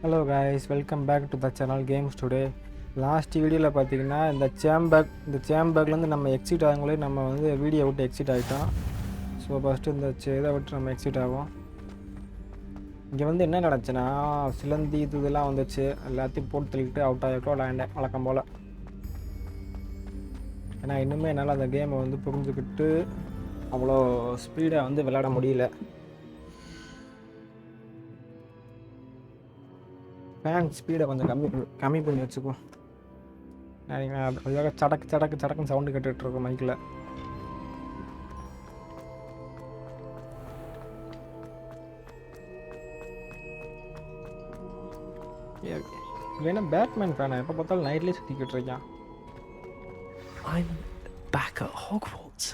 Hello guys, welcome back to the channel Games Today. Last video la pathina இந்த chamberல இருந்து நம்ம exit ஆகும்போது நம்ம வந்து வீடியோ விட்டு எக்ஸிட் ஆயிட்டோம். சோ ஃபர்ஸ்ட் இந்த இத விட்டு நம்ம எக்ஸிட் ஆவோம். இங்க வந்து என்ன நடந்துச்சுனா சிலந்தி இதெல்லாம் வந்துச்சு. எல்லாத்தையும் போட்டு தள்ளிட்டு அவுட் ஆயிட்டோம் வழக்கம் போல. ஏன்னா இன்னுமே என்னால அந்த கேமை வந்து புரிஞ்சுக்கிட்டு அவ்வளோ ஸ்பீடா வந்து விளையாட முடியல. ஃபேன் ஸ்பீடை கொஞ்சம் கம்மி பண்ணி வச்சுக்கோ. அதுக்காக சடக்குன்னு சவுண்டு கேட்டுட்ருக்கோம் மைக்கில். வேணா பேட்மேன் ஃபேனா எப்போ பார்த்தாலும் நைட்லேயே சுற்றிக்கிட்டு இருக்கான். I'm back at Hogwarts.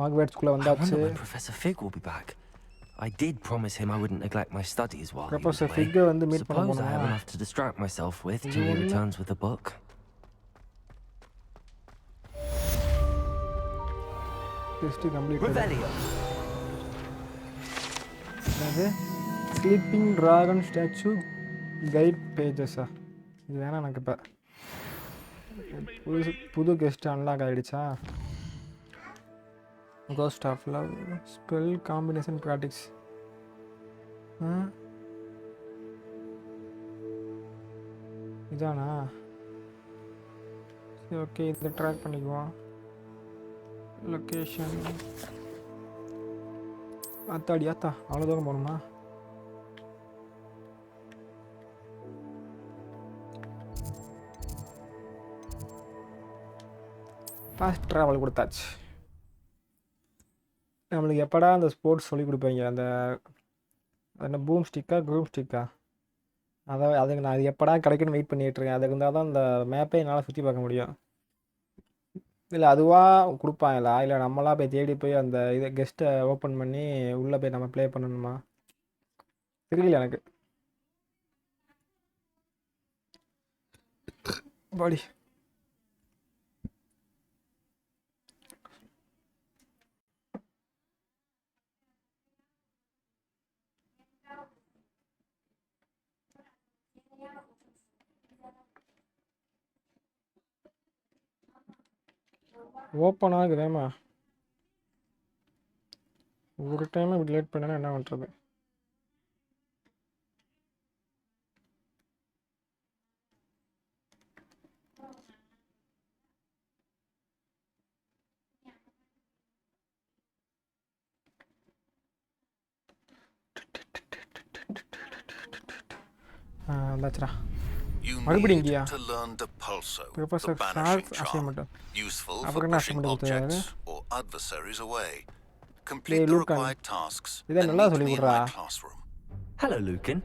ஹாக்வார்ட்ஸ்குள்ளே வந்தாச்சு. I wonder when Professor Fig will be back. I did promise him I wouldn't neglect my studies while he was Professor away. Fig வந்து மீட் பண்ண Suppose I போனா have enough to distract myself with till he returns with a book. Test complete. Revelio. அது sleeping dragon statue guide பேஜஸா? இது வேணா எனக்கு இப்போ புது கெஸ்ட் அன்லாக் ஆகிடுச்சா? Ghost of love spell combination practice. இதானா? சரி ஓகே, இதை ட்ராக் பண்ணிக்குவோம். லொக்கேஷன் ஆத்தா அவ்வளோ தூரம் போகணுமா? ஃபாஸ்ட் ட்ராவல் கொடுத்தாச்சு. நம்மளுக்கு எப்படா அந்த ஸ்போர்ட்ஸ் சொல்லி கொடுப்பாங்க, அந்த என்ன க்ரூம் ஸ்டிக்கா அதுக்கு நான் அது எப்படா கிடைக்குன்னு வெயிட் பண்ணிகிட்ருக்கேன். அதுக்கு இருந்தால் தான் அந்த மேப்பை என்னால் சுற்றி பார்க்க முடியும். இல்லை அதுவாக கொடுப்பாங்களா இல்லை நம்மளாக போய் தேடி போய் அந்த இதை கெஸ்ட்டை ஓப்பன் பண்ணி உள்ளே போய் நம்ம ப்ளே பண்ணணுமா? தெரியல எனக்கு. பாடி ஓப்பன் ஆகுதேம்மா. ஒரு டைம் இப்படி லேட் பண்ணனா என்ன பண்ணுறது? வந்தாச்சுடா. மறுபடியும் இங்கேயா? Professor Sharp assignment. Useful for அப்புறம் என்ன pushing assignment கொடுத்தாரு? objects or adversaries away. Hey, Complete the Lucan. required tasks இதை and நல்லா meet சொல்லி me in கொடுறா. my classroom. Hello, Lucan.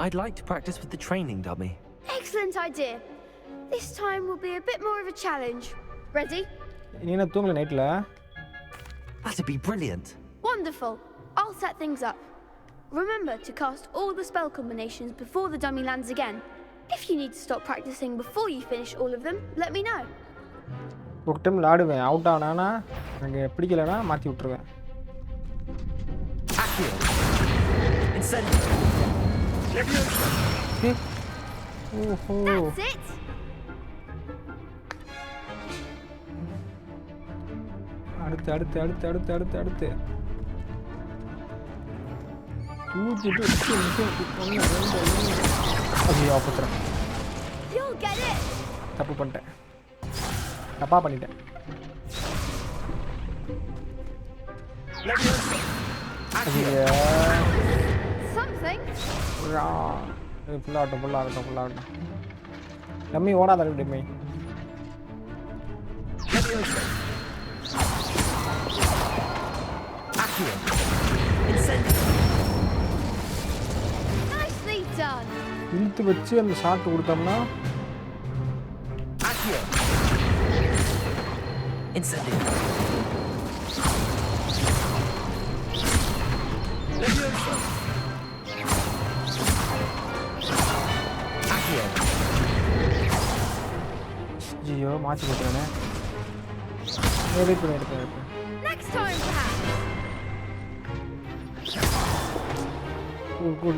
I'd like to practice with the training dummy. Excellent idea. This time will be a bit more of a challenge. Ready? நீ என்ன தூங்கல நைட்டில்? That'd be brilliant. Wonderful. I'll set things up. Remember to cast all the spell combinations before the dummy lands again. If you need to stop practicing before you finish all of them, let me know. ஒரு time விளாடுவேன், out ஆனானா எனக்கு பிடிக்கலைன்னா மாற்றி விட்ருவேன். Accio. Incendio. ஓஹோ, That's it. அடுத்து தூக்கிட்டு ஐயோ ஆப்பத்துறேன். You'll get it. தப்பு பண்ணிட்டேன், தப்பா பண்ணிட்டேன். Something. ஃபுல்லாகட்டும். டம்மி ஓடாத dummy. Accio. Incendio. Nicely done. இழுத்து வச்சு அந்த ஷாட் கொடுத்தோம்னா Accio. Incendio. Accio. ஐயோ மாற்றி கொடுத்துறேனே. எடுப்பேன். Next time, perhaps. Cool.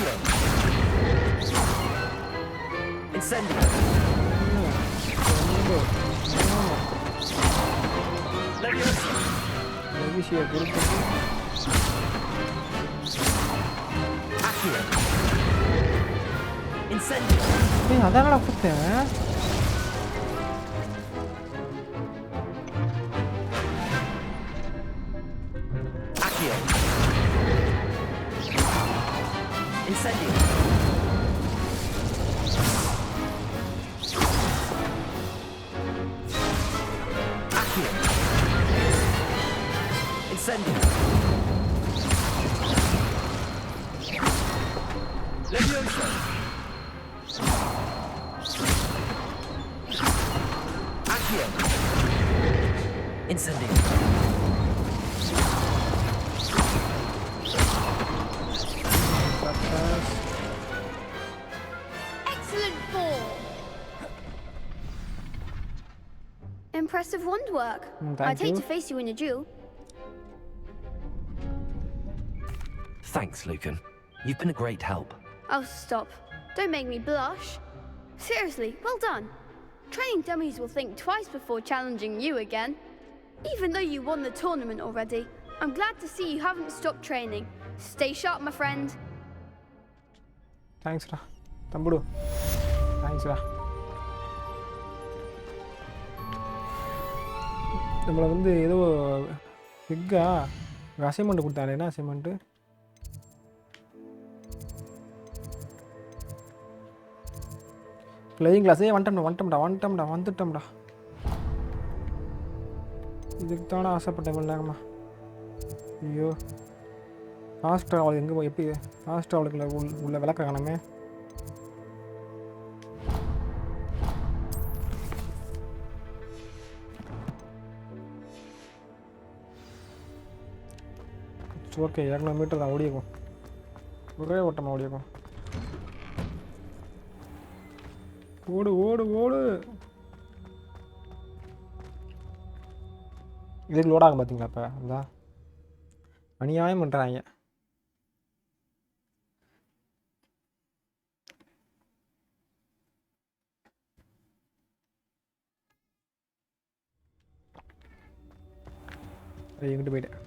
Accio. Incendio. Leviosa. லெவிஷியை கொடுத்து Accio. Incendio. ஏய் அதானடா கொடுத்தேன். Accio. Incendio. Accio. Incendio. Leviosa. Accio. Incendio. Excellent ball. Impressive wand work. thank I'd hate you. to face you in a duel. Thanks, Lucan. You've been a great help. Oh, stop. Don't make me blush. Seriously, well done. Training dummies will think twice before challenging you again. Even though you won the tournament already, I'm glad to see you haven't stopped training. Stay sharp, my friend. தேங்க்ஸ்டா தம்புடு. தேங்க்ஸ்டா. நம்மளை வந்து ஏதோ பிக்கா assignment கொடுத்தாரு. என்ன assignment? Flying கிளாஸே வந்துட்டோம்டா. இதுக்கு தானே ஆசைப்பட்டேன் பண்ணாங்கம்மா. ஐயோ fast travel எங்கே போய் எப்படி ஃபாஸ்ட் ட்ராவலுக்குள்ள உள்ள விளக்க காணமே. ஓகே 200 மீட்டர் தான் ஓடிக்கும். ஒரே ஓட்டமாக ஓடிக்கும். ஓடு ஓடு ஓடு. இதுக்கு லோட் ஆகும் பார்த்தீங்களா? இப்போ அந்த அநியாயம் பண்ணுறாங்க. எங்கிட்டு போயிட்டேன்.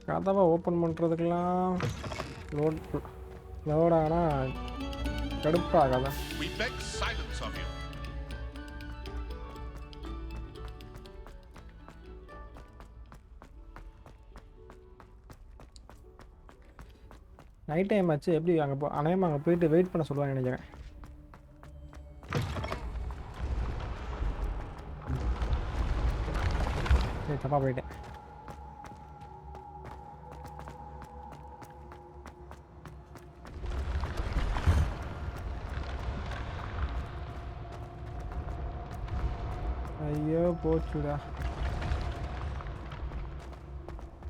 கதவை ஓப்பன் பண்ணுறதுக்கெல்லாம் லோட் ஆனால் கடுப்பாகாதா? We beg silence of you. Night time ஆச்சு. எப்படி அங்கே அநேகமாக அங்கே போயிட்டு வெயிட் பண்ண சொல்லுவாங்க நினைக்கிறேன். சரி தப்பாக போயிட்டேன். ஐயோ போச்சுடா.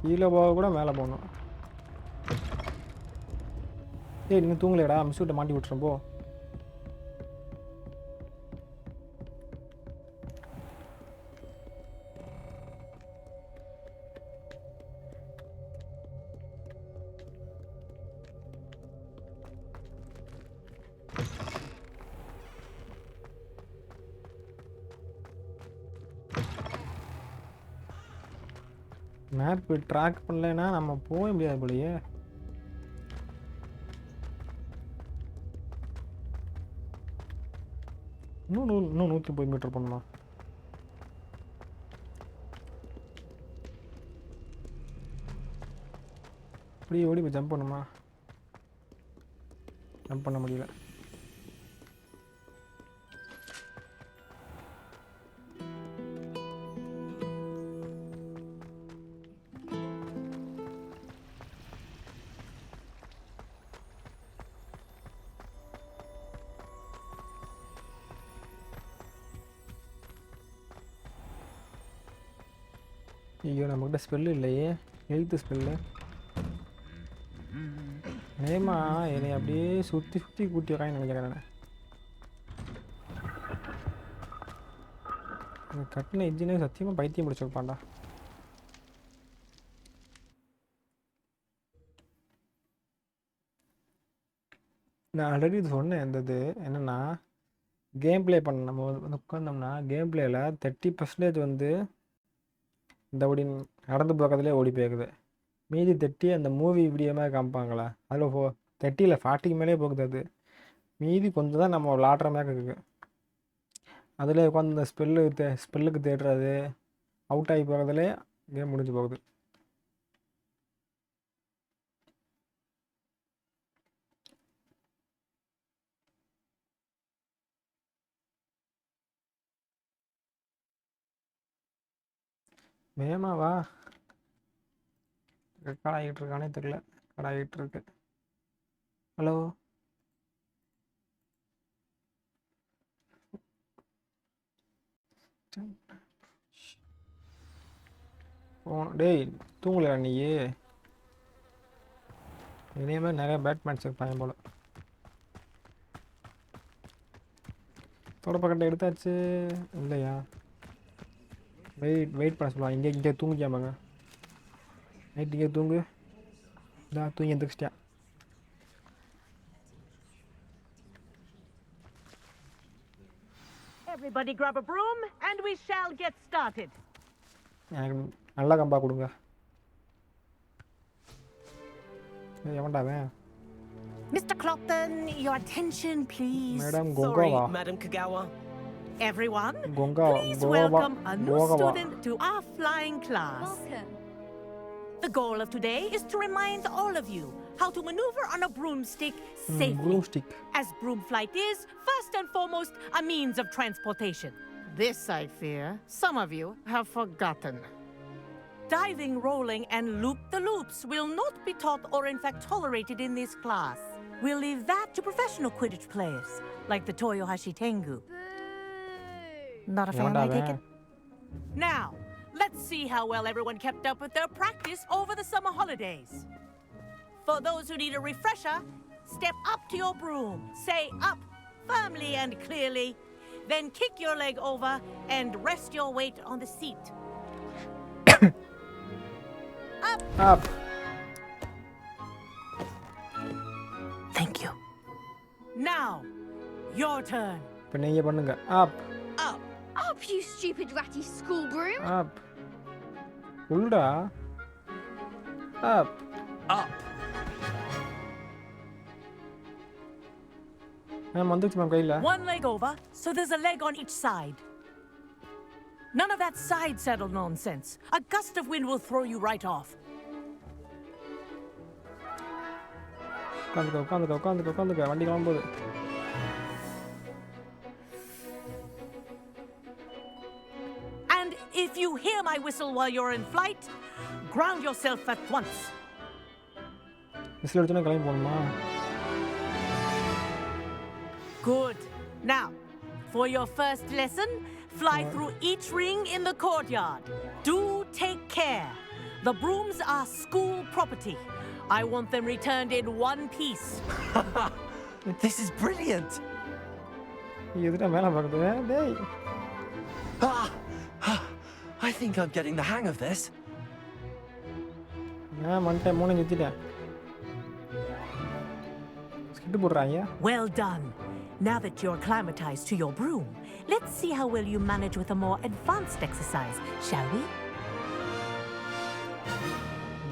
கீழே போக கூட மேலே போகணும். ஏய் நீங்கள் தூங்கலையடா? மிஸ் விட்ட மாட்டி விட்டுறேன் போ. மேப் ட்ராக் பண்ணலைன்னா நம்ம போக முடியாது போலயே. இன்னும் 130 மீட்டர் போகணுமா? அப்படியே ஓடி போய் ஜம்ப் பண்ணுமா? ஜம்ப் பண்ண முடியல. ஐயோ நம்மக்கிட்ட ஸ்பெல்லு இல்லையே. ஹெல்த் ஸ்பெல்லு நேமா என்னை அப்படியே சுற்றி சுற்றி கூட்டி வரான்னு நினைக்கிறேன் நான். கட்டின இன்ஜினே சத்தியமாக பைத்தியம் பிடிச்சிருப்பான்டா. நான் ஆல்ரெடி இது சொன்னேன். இந்த இது என்னென்னா கேம் ப்ளே பண்ண நம்ம வந்து உட்காந்தோம்னா கேம் பிளேயில் 30% வந்து இந்த ஓடி நடந்து பக்கத்துலேயே ஓடி போயிருக்குது. மீதி 30 அந்த மூவி வீடியோ மாதிரி காமிப்பாங்களா அதில் 30 இல்லை 40 மேலே போகுது. அது மீதி கொஞ்சம் தான் நம்ம விளாட்ற மாதிரி இருக்குது. அதில் உட்காந்து இந்த ஸ்பெல்லுக்கு தேடுறது அவுட் ஆகி போகிறதுலே கேம் முடிஞ்சு போகுது. வேமாவா ரெக்கார்ட் ஆகிட்டு இருக்கானே தெரியல. ரெக்கார்ட் ஆகிட்டு இருக்கு. ஹலோ டேய் தூங்கலையா நீ? இதே மாதிரி நிறைய பேட்மேன்ஸ் இருப்பாங்க போல. தொடப்பக்கட்டை எடுத்தாச்சு இல்லையா? வெயிட் பண்ண சொல்லுவாங்க. இங்கே தூங்கிக்காமாங்க. நைட் இங்கே தூங்கு. இதான் தூங்கி எந்திரிச்சிட்டியா? Everybody grab a broom and we shall get started. எனக்கு நல்ல கம்பா கொடுங்க. எவன்டாவேன்? Mr. Clopton, your attention please. Madam Sorry, கொங்காவா? Madam Kagawa. Everyone, கொங்காவா? please Goa welcome a new Goa. student to our flying class. Welcome. The goal of today is to remind all of you how to maneuver on a broomstick safely. Broomstick. As broom flight is, first and foremost, a means of transportation. This, I fear, some of you have forgotten. Diving, rolling, and loop-the-loops will not be taught or in fact tolerated in this class. We'll leave that to professional Quidditch players, like the Toyohashi Tengu. Not a fan, I take it? Now, let's see how well everyone kept up with their practice over the summer holidays. For those who need a refresher, step up to your broom, say up firmly and clearly, then kick your leg over and rest your weight on the seat. Up. Thank you. Now, your turn. இப்போ நீங்கள் பண்ணுங்க. Up. Up. Up, you stupid ratty school broom. Up. உள்டா. Up. Up. Ma'am வந்துச்சு ma'am கையில். One leg over, so there's a leg on each side. None of that side saddle nonsense. A gust of wind will throw you right off. உட்காந்துக்க வண்டி கிளம்புது. And if you hear my whistle while you're in flight, ground yourself at once. Whistle எடுத்தோன்னே கிளம்பி போகணுமா? Good. Now, for your first lesson, fly through each ring in the courtyard. Do take care. The brooms are school property. I want them returned in one piece. This is brilliant. எதுடா மேலே பார்க்குது? டேய் I think I'm getting the hang of this. நான் வந்துட்டேன். மூணு நிறுத்திட்டேன். Skit போடுறாங்க. Well done. Now that you're acclimatized to your broom, let's see how well you manage with a more advanced exercise, shall we?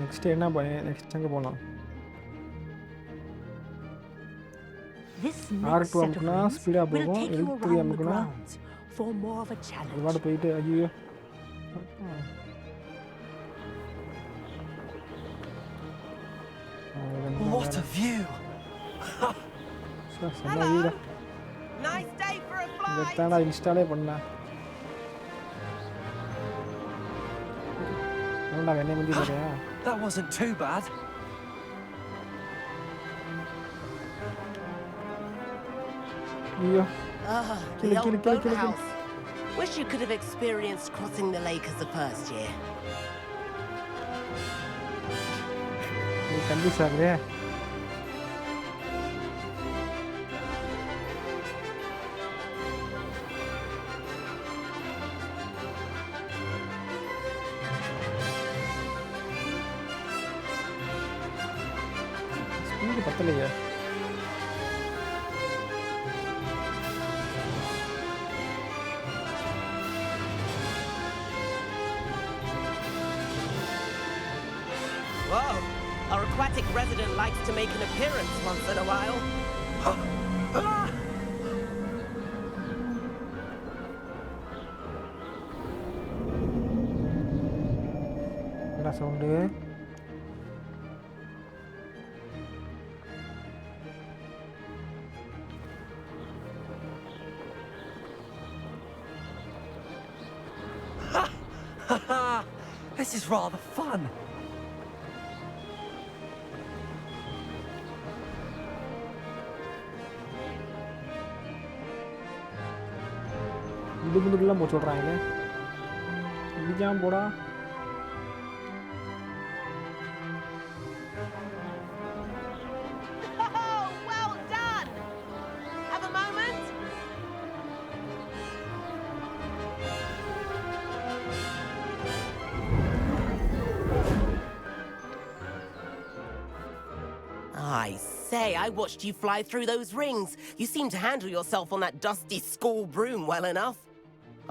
Next என்ன பண்ண? Next எங்கே போகணும்? This R2 next set of அமுக்குனா rooms ஸ்பீடாக will போகும். take you L3 around the அமுக்குனா grounds for more of a அது challenge. பாட்டு போயிட்டு ஐயோ What a view. செம்ம வீடா. Nice day for a இதைத்தாண்டா இன்ஸ்டாலே பண்ணேன். ஏன்டா என்னை முந்தி போறியா? That wasn't too bad. ஐயோ The Kill it, old kill it, kill it, kill it. boathouse. Wish you could have experienced crossing the lake as the first year. நீ confuse ஆகுதே. Speed பத்தலையே. Whoa, our aquatic resident likes to make an appearance once in a while. என்னடா sound? This is rather fun. இடுப்புலாம் போச்சு விட்றாங்களே. இடிக்காம போடா. Oh, well done! Have a moment? I say, I watched you fly through those rings. You seem to handle yourself on that dusty school broom well enough.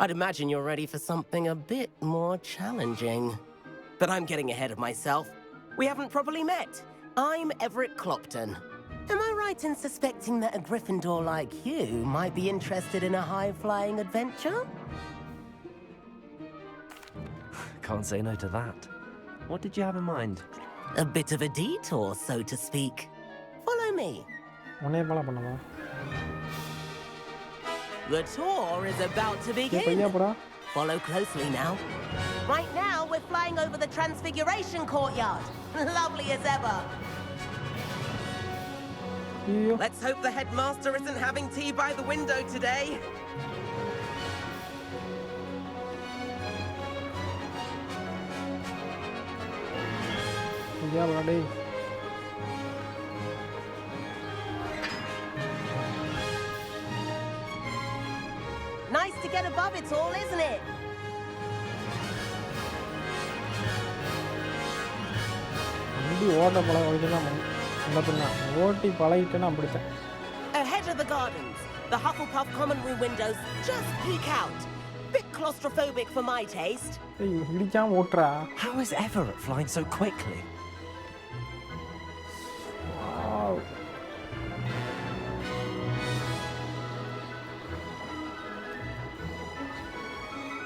I'd imagine you're ready for something a bit more challenging. But I'm getting ahead of myself. We haven't properly met. I'm Everett Clopton. Am I right in suspecting that a Gryffindor like you might be interested in a high-flying adventure? Can't say no to that. What did you have in mind? A bit of a detour, so to speak. Follow me. உன்னைய follow பண்ணுமா? The tour is about to Bhaiya begin. போடா. Follow closely now. Right now, we're flying over the Transfiguration Courtyard. Lovely as ever. ஐயோ. Let's hope the headmaster isn't having tea by the window today. பையா போடா டேய். Nice to get above it all, isn't it? வண்டி ஓட்ட பழக வச்சுன்னா முன்னத்துனா ஓட்டி பழகிட்டேன்னா அப்படித்தான். Ahead of the gardens, the Hufflepuff common room windows just peek out. Bit claustrophobic for my taste. ஏய் இடிக்காம ஓட்டுறா. How is Everett flying so quickly? Wow.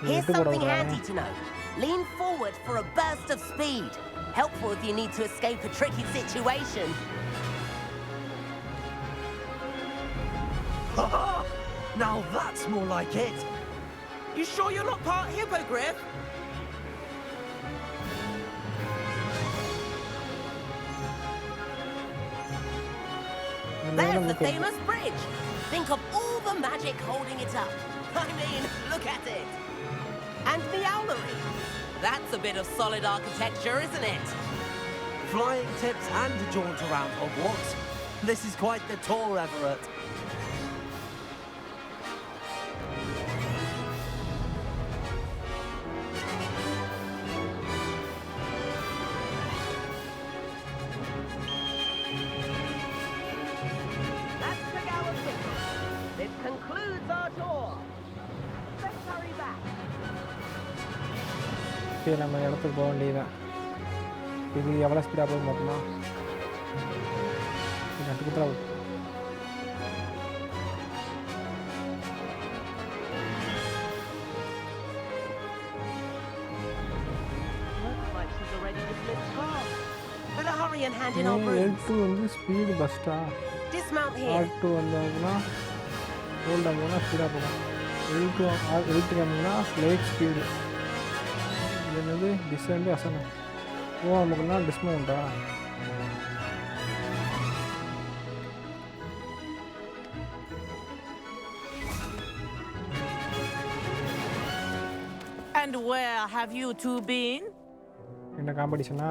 Here's something handy to know. Lean forward for a burst of speed. Helpful if you need to escape a tricky situation. Now that's more like it. You sure you're not part hippogriff? There's the famous bridge. Think of all the magic holding it up. I mean, look at it. And the owlery. That's a bit of solid architecture, isn't it? Flying tips and a jaunt around Hogwarts. This is quite the tour, Everett. That's the gallows whistle. This concludes our tour. Let's hurry back. சரி நம்ம இடத்துக்கு போக வேண்டியதுதான். இது எவ்வளோ ஸ்பீடாக போகும் பார்த்தோமா? நட்டுக்குத்தா Looks like she's already dismissed class. Better hurry and hand in our brooms. L2 வந்து ஸ்பீடு பஸ்ட்டா. Dismount here. R2 வந்தாங்கன்னா ஹோல்ட் ஆகும்னா ஸ்பீடாக போகும். L2 வந்தீங்கன்னா லைட் ஸ்பீடு. இது என்னது டிஸ்அண்ட் அசனம். ஓ நமக்குன்னா டிஸ்மவுண்டா? And where have you two been? என்ன காம்படிஷனா?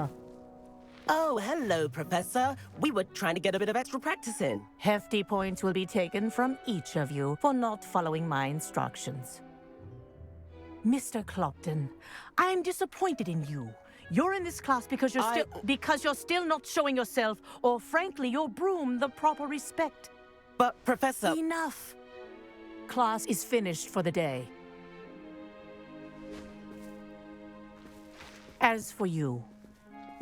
Oh, hello, Professor. We were trying to get a bit of extra practice in. Hefty points will be taken from each of you for not following my instructions. Mr. Clopton, I am disappointed in you. You're in this class because you're still not showing yourself, or frankly, your broom, the proper respect. But, Professor... Enough. Class is finished for the day. As for you,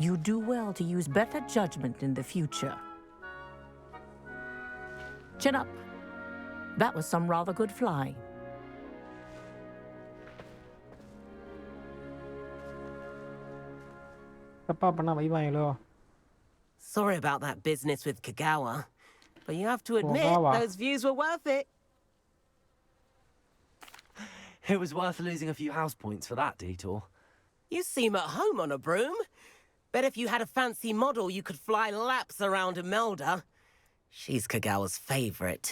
You do well to use better judgment in the future. Chin up. That was some rather good flying. தப்பா பண்ணா வைவாங்களோ? Sorry about that business with Kagawa, but you have to admit Kagawa. those views were worth it. It was worth losing a few house points for that detour. You seem at home on a broom. Bet if you had a fancy model, you could fly laps around Imelda. She's Kagawa's favorite.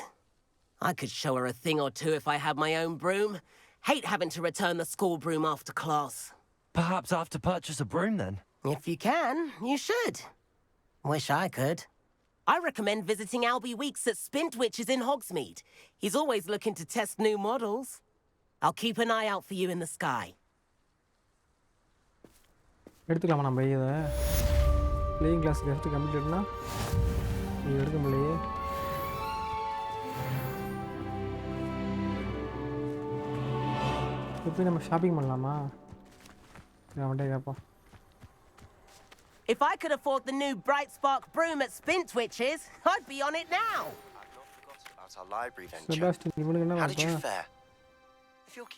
I could show her a thing or two if I had my own broom. Hate having to return the school broom after class. Perhaps I have to purchase a broom then. If you can, you should. Wish I could. I recommend visiting Albie Weeks at Spintwitches in Hogsmeade. He's always looking to test new models. I'll keep an eye out for you in the sky. எடுத்துக்கலாமா நம்ம இதை? Playing class guest கம்ப்ளீட்னா இது எடுக்க முடியலையே. இப்போ நம்ம shopping பண்ணலாமா? அவன்கிட்ட கேட்போம். If I could afford the new Bright Spark broom at Spintwitches, I'd be on it now. I've not forgotten about our library venture. Sebastian இவனுக்கு என்ன How did you நடக்கும்? fare? If you're...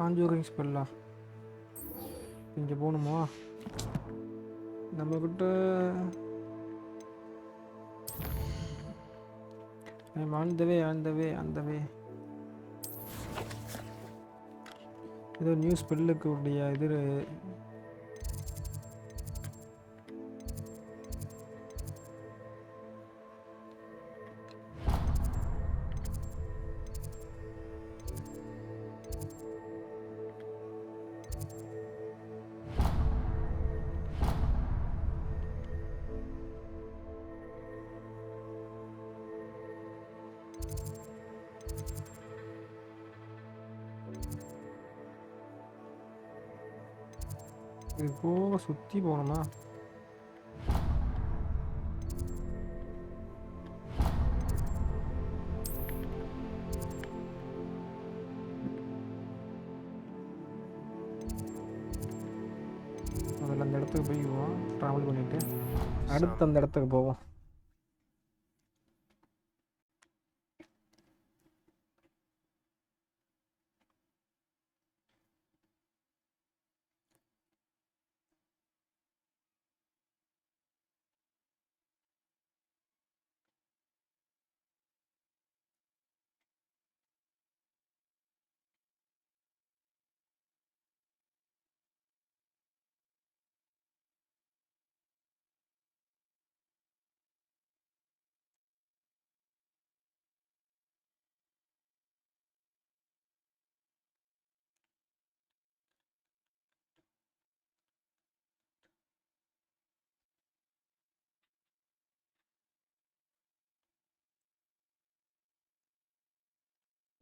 காஞ்சூரிங் ஸ்பெல்லா இங்கே போகணுமா? நம்மக்கிட்ட அந்த வே ஏதோ நியூ ஸ்பெல்லுக்கு உடைய இது இது போக சுற்றி போகணுமா? அதில் அந்த இடத்துக்கு போய்க்குவோம், ட்ராவல் பண்ணிவிட்டு அடுத்து அந்த இடத்துக்கு போவோம்.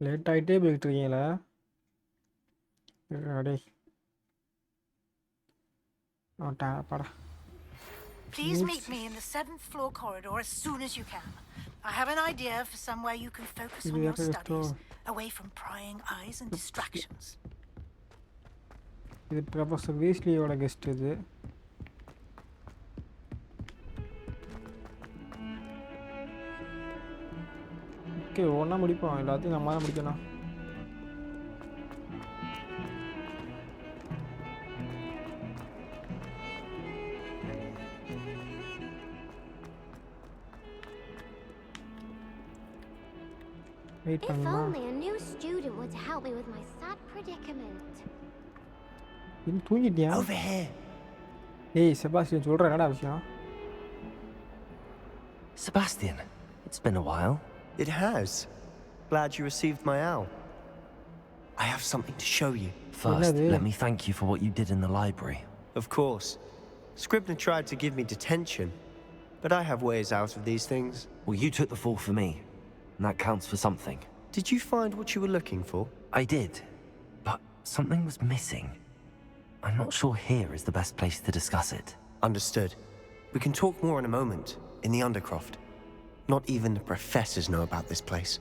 லேட் ஆகிட்டே போய்கிட்டு இருக்கீங்களா? அடே படா. Please meet me in the 7th floor corridor as soon as you can. I have an idea for somewhere you can focus on your studies, away from prying eyes and distractions. இது professor வீஸ்லியோட guest இது. Okay, ஒன்றா முடிப்போம். எல்லாத்தையும் நம்ம தான் முடிக்கணும். If only a new student were to help me with my sad predicament. இது தூங்கிட்டியா? Over here. ஏய் செபாஸ்டியன், சொல்ற என்னடா விஷயம்? Sebastian, it's been a while. It has. Glad you received my owl. I have something to show you. First, let me thank you for what you did in the library. Of course. Scribner tried to give me detention, but I have ways out of these things. Well, you took the fall for me, and that counts for something. Did you find what you were looking for? I did, but something was missing. I'm not sure here is the best place to discuss it. Understood. We can talk more in a moment, in the Undercroft. Not even the professors know about this place.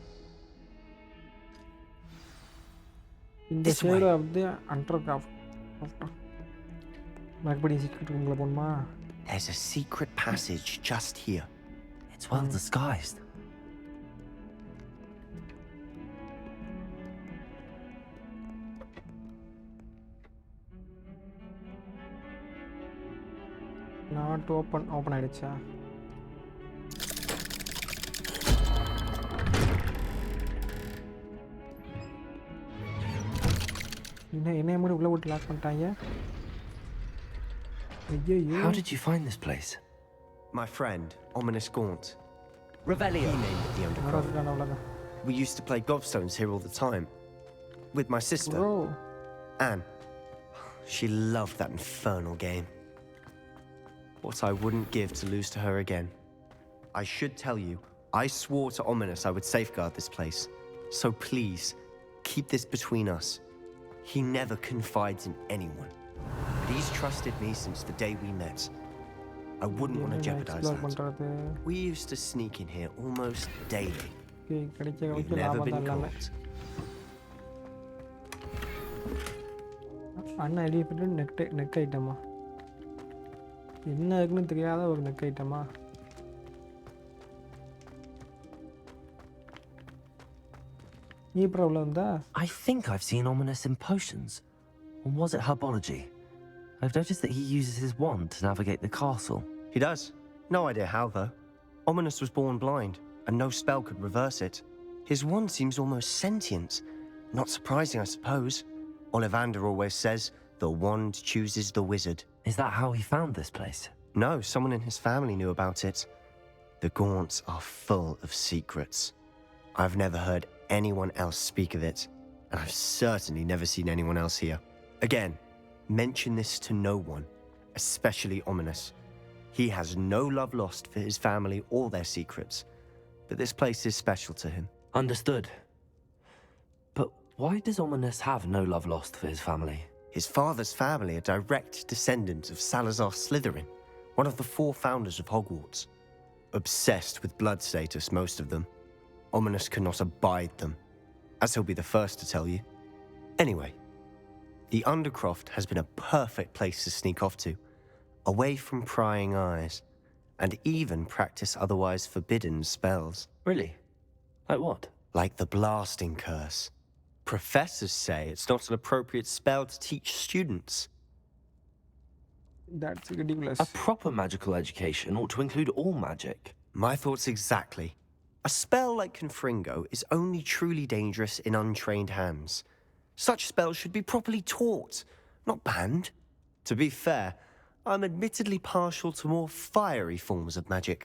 இந்த This way. Side வந்து அண்டர்கிராஃப்ட் மறுபடியும் சீக்கிரம் ரூம்ல போணுமா? There's a secret passage just here. It's well disguised. Not open ஆயிடுச்சா? என்ன மூடி உள்ள விட்டு லாக் பண்ணிட்டாங்க. ஐயோ. How did you find this place? My friend, Ominous Gaunt. Revelio. He named it the Undercroft. We used to play gobstones here all the time. With my sister, Bro. Anne. She loved that infernal game. What I wouldn't give to lose to her again. I should tell you, I swore to Ominous I would safeguard this place. So please, keep this between us. He never confides in anyone. But he's trusted me since the day we met. I wouldn't want to jeopardize that. We used to sneak in here almost daily. We've never been caught. அண்ணா elephant neck ஐட்டமா? என்ன இருக்குன்னு தெரியாத ஒரு neck ஐட்டமா? நீ இப்ப உள்ள வந்தா? I think I've seen Ominous in potions. Or was it herbology? I've noticed that he uses his wand to navigate the castle. He does. No idea how, though. Ominous was born blind, and no spell could reverse it. His wand seems almost sentient. Not surprising, I suppose. Ollivander always says, the wand chooses the wizard. Is that how he found this place? No, someone in his family knew about it. The Gaunts are full of secrets. I've never heard anyone else speak of it, and I've certainly never seen anyone else here. Again, mention this to no one, especially Ominous. He has no love lost for his family or their secrets, but this place is special to him. Understood. But why does Ominous have no love lost for his family? His father's family are direct descendants of Salazar Slytherin, one of the 4 founders of Hogwarts. Obsessed with blood status, most of them. Ominous cannot abide them, as he'll be the first to tell you. Anyway, the Undercroft has been a perfect place to sneak off to, away from prying eyes, and even practice otherwise forbidden spells. Really? Like what? Like the blasting curse. Professors say it's not an appropriate spell to teach students. That's ridiculous. A proper magical education ought to include all magic. My thoughts exactly. A spell like Confringo is only truly dangerous in untrained hands. Such spells should be properly taught, not banned. To be fair, I'm admittedly partial to more fiery forms of magic.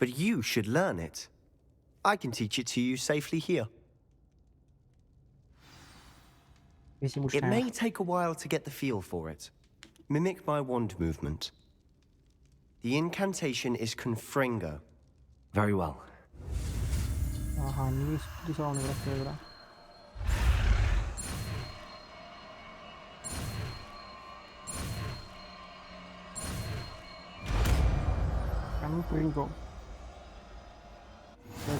But you should learn it. I can teach it to you safely here. It may take a while to get the feel for it. Mimic my wand movement. The incantation is Confringo. Very well. ஆஹா, நீ புதுசாக ஒன்று கேட்குறா. Confringo.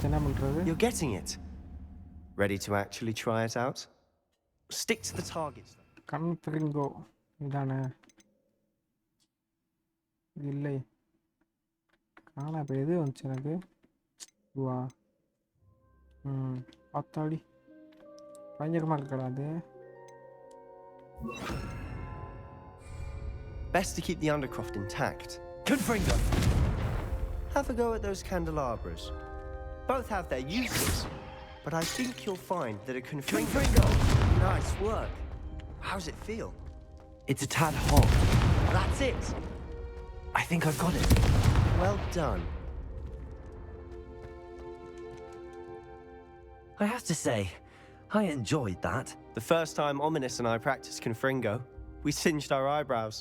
என்ன பண்ணுறது? You're getting it. Ready to actually try it out? Stick to the targets. Confringo. இதானே? இல்லை. காணா இப்போ எது வந்துச்சு எனக்கு? வா. பார்த்தாடி பயங்கரமாக இருக்கடா அது. Best to keep the Undercroft intact. Confringo. Have a go at those candelabras. Both have their uses, but I think you'll find that a Confringo. Nice work. How's it feel? It's a tad hot. That's it. I think I've got it. Well done. I have to say, I enjoyed that. The first time Ominous and I practiced Confringo, we singed our eyebrows.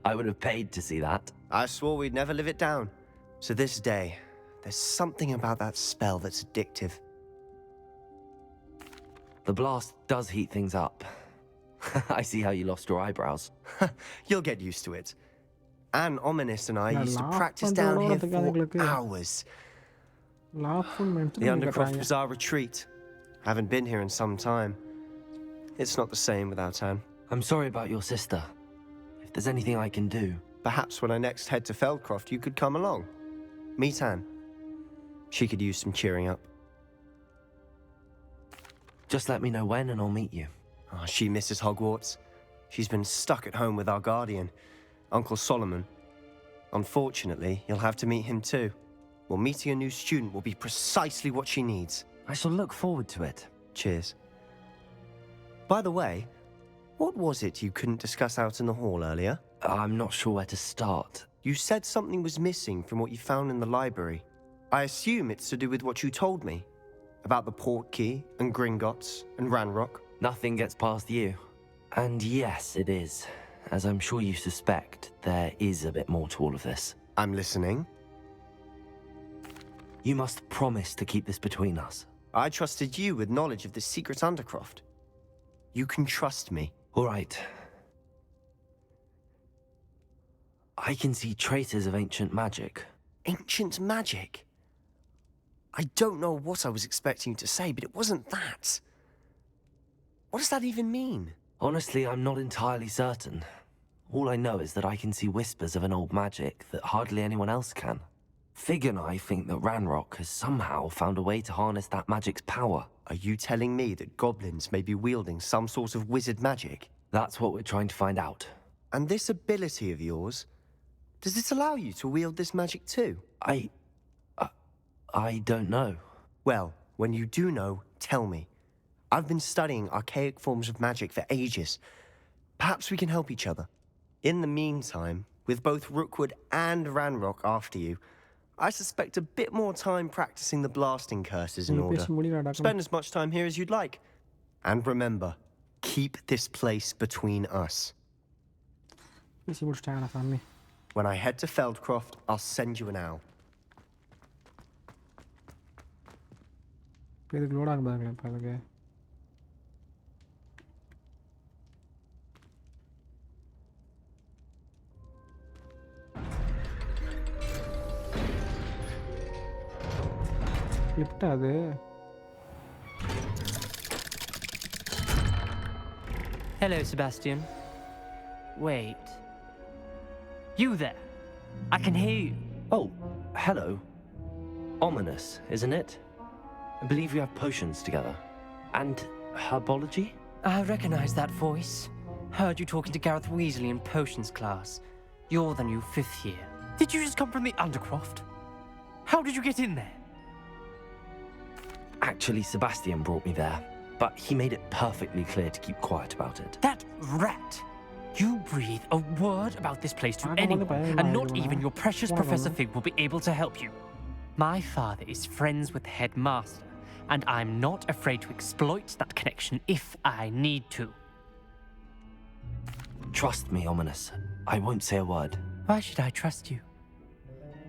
I would have paid to see that. I swore we'd never live it down. So this day, there's something about that spell that's addictive. The blast does heat things up. I see how you lost your eyebrows. You'll get used to it. And Ominous and I used to practice down here for hours. Lawful mention The பண்ணி Undercroft காட்டுறாங்க. was our retreat. Haven't been here in some time. It's not the same without Anne. I'm sorry about your sister. If there's anything I can do... Perhaps when I next head to Feldcroft, you could come along. Meet Anne. She could use some cheering up. Just let me know when and I'll meet you. Oh, she misses Hogwarts. She's been stuck at home with our guardian, Uncle Solomon. Unfortunately, you'll have to meet him too. Well, meeting a new student will be precisely what she needs. I shall look forward to it. Cheers. By the way, what was it you couldn't discuss out in the hall earlier? I'm not sure where to start. You said something was missing from what you found in the library. I assume it's to do with what you told me. About the port key, and Gringotts, and Ranrock. Nothing gets past you. And yes, it is. As I'm sure you suspect, there is a bit more to all of this. I'm listening. You must promise to keep this between us. I trusted you with knowledge of this secret Undercroft. You can trust me. All right. I can see traces of ancient magic. Ancient magic? I don't know what I was expecting you to say, but it wasn't that. What does that even mean? Honestly, I'm not entirely certain. All I know is that I can see whispers of an old magic that hardly anyone else can. Fig and I think that Ranrock has somehow found a way to harness that magic's power. Are you telling me that goblins may be wielding some sort of wizard magic? That's what we're trying to find out. And this ability of yours, does it allow you to wield this magic too? I don't know. Well, when you do know, tell me. I've been studying archaic forms of magic for ages. Perhaps we can help each other. In the meantime, with both Rookwood and Ranrock after you, I suspect a bit more time practicing the blasting curses in order. Spend as much time here as you'd like. And remember, keep this place between us. When I head to Feldcroft, I'll send you an owl. இதுக்கு load ஆகும் பாருங்களேன் இப்போ அதுக்கு lift அது Hello, Sebastian. Wait. You there? I can hear you. Oh, hello. Ominous, isn't it? I believe we have potions together. And herbology? I recognize that voice. Heard you talking to Gareth Weasley in potions class. You're the new 5th year. Did you just come from the Undercroft? How did you get in there? Actually, Sebastian brought me there, but he made it perfectly clear to keep quiet about it. That rat! You breathe a word about this place to anyone, and not even your precious Professor Fig will be able to help you. My father is friends with the headmaster, and I'm not afraid to exploit that connection if I need to. Trust me, Ominous. I won't say a word. Why should I trust you?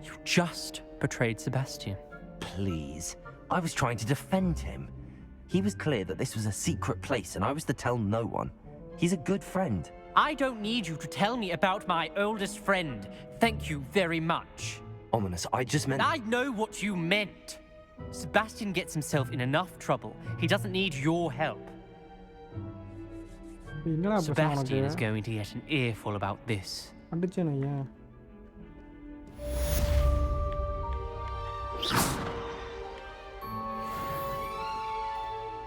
You just betrayed Sebastian. Please. I was trying to defend him. He was clear that this was a secret place, and I was to tell no one. He's a good friend. I don't need you to tell me about my oldest friend. Thank you very much. Ominous, I just meant... I know what you meant. Sebastian gets himself in enough trouble. He doesn't need your help. Sebastian is going to get an earful about this.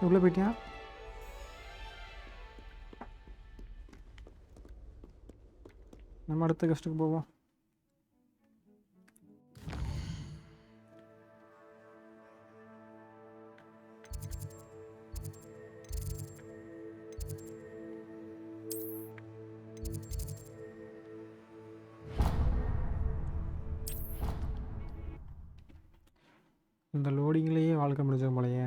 உள்ள போயிட்டியா நம்ம அடுத்த கெஸ்ட்டுக்கு போவோம் இந்த லோடிங்லேயே வாழ்க்கை முடிஞ்சது போலயே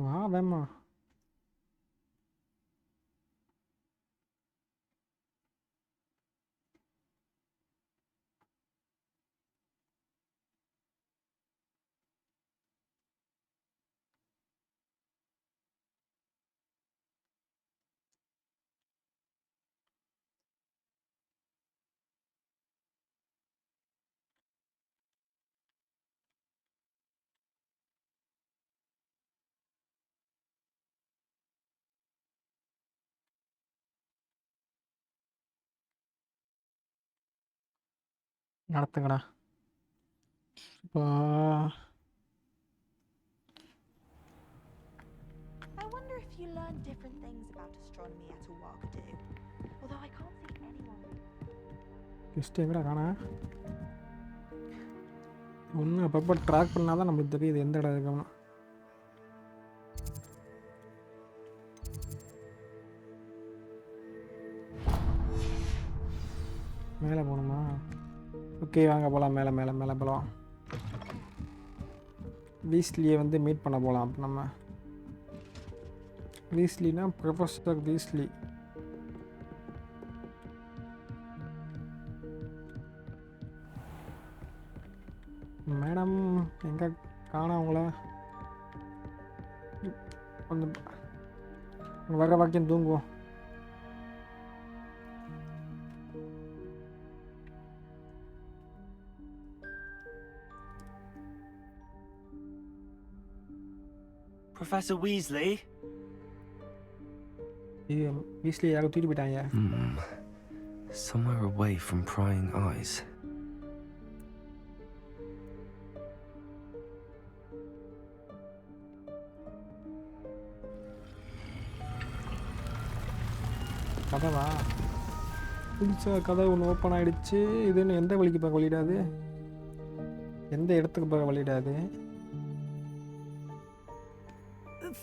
வா வேமா நடத்துங்கடா. I wonder if you learn different things about astronomy at a walk do. Although I can't see anyone. கிஸ்ட் எங்கடா காணா? ஒன்று அப்பப்போ ட்ராக் பண்ணால் தான் நம்மளுக்கு தெரியுது எந்த இடம் இருக்குன்னு. மேலே போகணுமா? ஓகே வாங்க போகலாம். மேலே மேலே மேலே போகலாம். வீஸ்லியை வந்து மீட் பண்ண போகலாம். அப்போ நம்ம வீஸ்லினா ப்ரொஃபஸர் வீஸ்லி. மேடம் எங்கே காணோம் அவங்கள? கொஞ்சம் வர வாக்கியம் தூங்குவோம். Professor Weasley? வீஸ்லி யாரும் தூக்கிட்டு போயிட்டாங்க. Somewhere away from prying eyes. கதவா? புதுசாக கதவு ஒன்று ஓப்பன் ஆகிடுச்சு. இது இன்னும் எந்த வழிக்கு பார்க்க வழிடாது? எந்த இடத்துக்கு பார்க்க வழிடாது?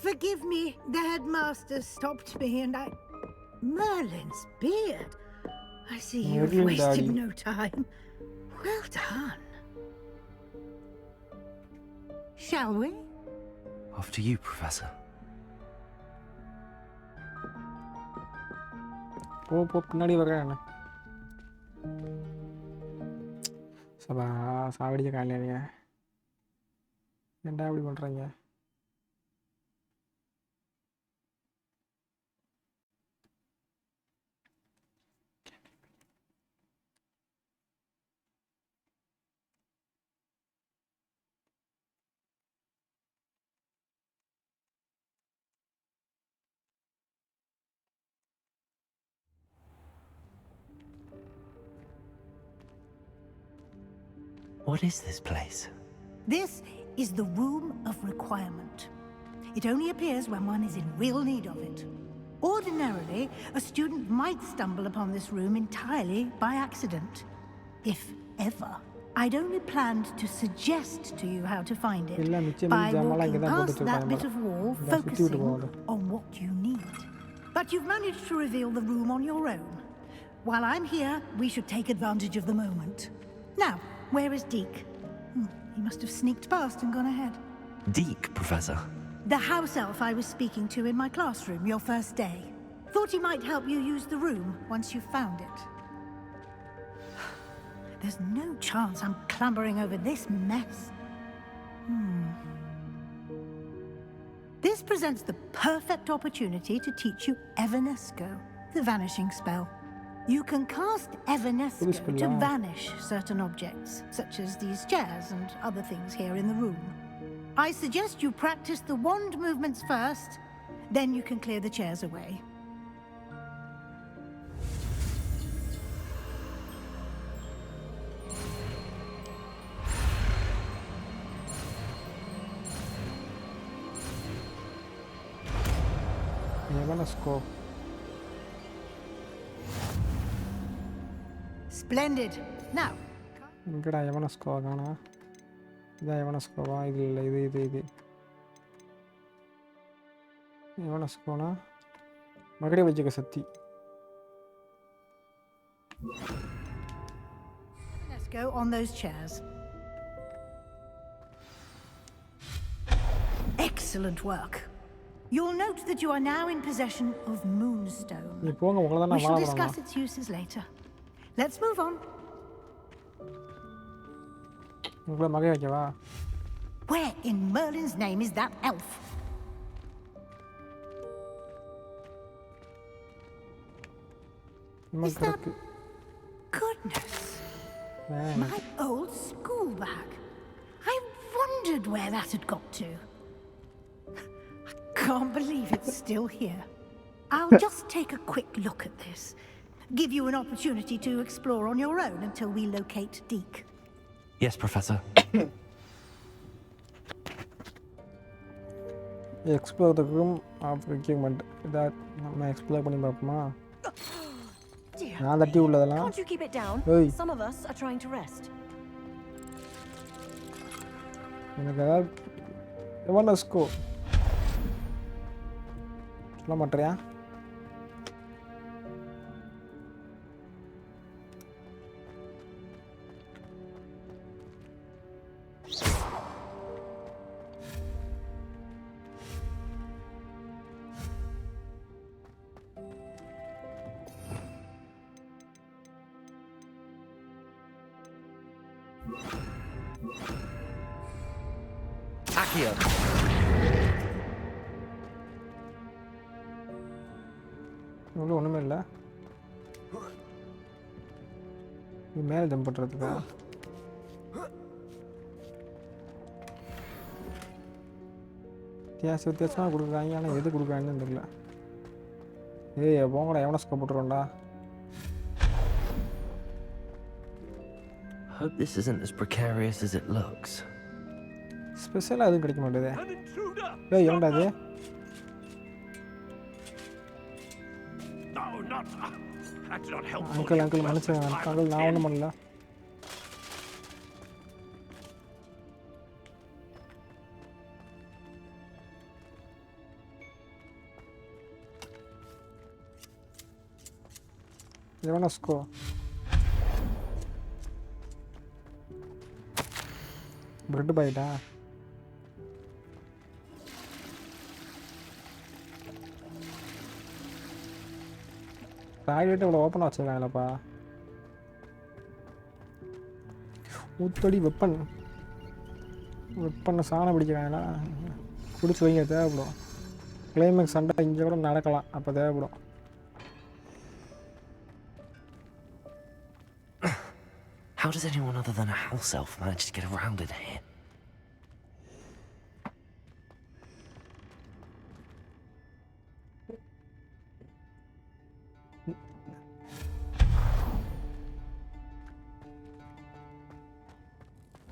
Forgive me, the headmaster stopped me and I... Merlin's beard. I see you've Merlin wasted Daddy. no time. Well done. Shall we? After you, Professor. போ பின்னாடி வரேன். சபா சாவடிச்ச காலையில ஏன்டா அப்படி பண்ணுறீங்க? What is this place? This is the Room of Requirement. It only appears when one is in real need of it. Ordinarily, a student might stumble upon this room entirely by accident. If ever. I'd only planned to suggest to you how to find it by walking past that bit of wall, focusing on what you need. But you've managed to reveal the room on your own. While I'm here, we should take advantage of the moment. Now, where is Deke? He must have sneaked past and gone ahead. Deke, Professor? The house elf I was speaking to in my classroom your first day. Thought he might help you use the room once you found it. There's no chance I'm clambering over this mess. This presents the perfect opportunity to teach you Evanesco, the vanishing spell. You can cast Evanesco to vanish certain objects, such as these chairs and other things here in the room. I suggest you practice the wand movements first, then you can clear the chairs away. Evanesco. Splendid. Now. எங்கடா எவனஸ்கோவா காணா? இதான் எவனஸ்கோவா? இது இல்லை, இது எவனஸ்கோனா மகடி வச்சுக்க சக்தி. Let's go on those chairs. Excellent work. You'll note that you are now in possession of Moonstone. நீ போங்க, உங்களை தான் We நான் shall வாழ discuss போறேன். its uses later. Let's move on. உங்களை மகை வைக்கவா? Where in Merlin's name is that elf? Is that... Goodness. My old school bag. I wondered where that had got to. I can't believe it's still here. I'll just take a quick look at this. give you an opportunity to explore on your own until we locate Deke. Yes, Professor. Explore the room of requirement. That நம்ம explore பண்ணி பார்ப்போமா? நான் தட்டி உள்ளதெல்லாம். Can't you keep it down? Some of us are trying to rest. எனக்கு ஏதாவது எவனஸ்கோ சொல்ல மாட்டேறியா? Accio. இவ்வளோ ஒன்றுமே இல்லை. இது மேலே ஜம்ப் பண்ணுறதுக்கா? வித்தியாசமாக கொடுக்குறாங்க. ஆனால் எது கொடுக்குறாங்கன்னு தெரியல. ஏய் போங்கடா, எவனஸ்கோ போட்டுருவோம்டா. Hope this isn't as precarious as it looks. ஸ்பெஷலாக எதுவும் கிடைக்க மாட்டேதே. ஏய் எவன்டா அது? அங்கிள் மன்னிச்சுங்க அங்கிள், நான் ஒன்றும் பண்ணல. எவனஸ்கோ பிரெட் பாயிட்டா? டாய்லெட் இவ்வளோ ஓப்பனாக வச்சுருக்காங்களப்பா. ஊத்தடி வெப்பன் சாணம் பிடிக்கிறாங்களா? பிடிச்சி வைங்க, தேவைப்படும். கிளைமேக்ஸ் சண்டை இங்கே கூட நடக்கலாம், அப்போ தேவைப்படும். How does anyone other than a house elf manage to get around in here?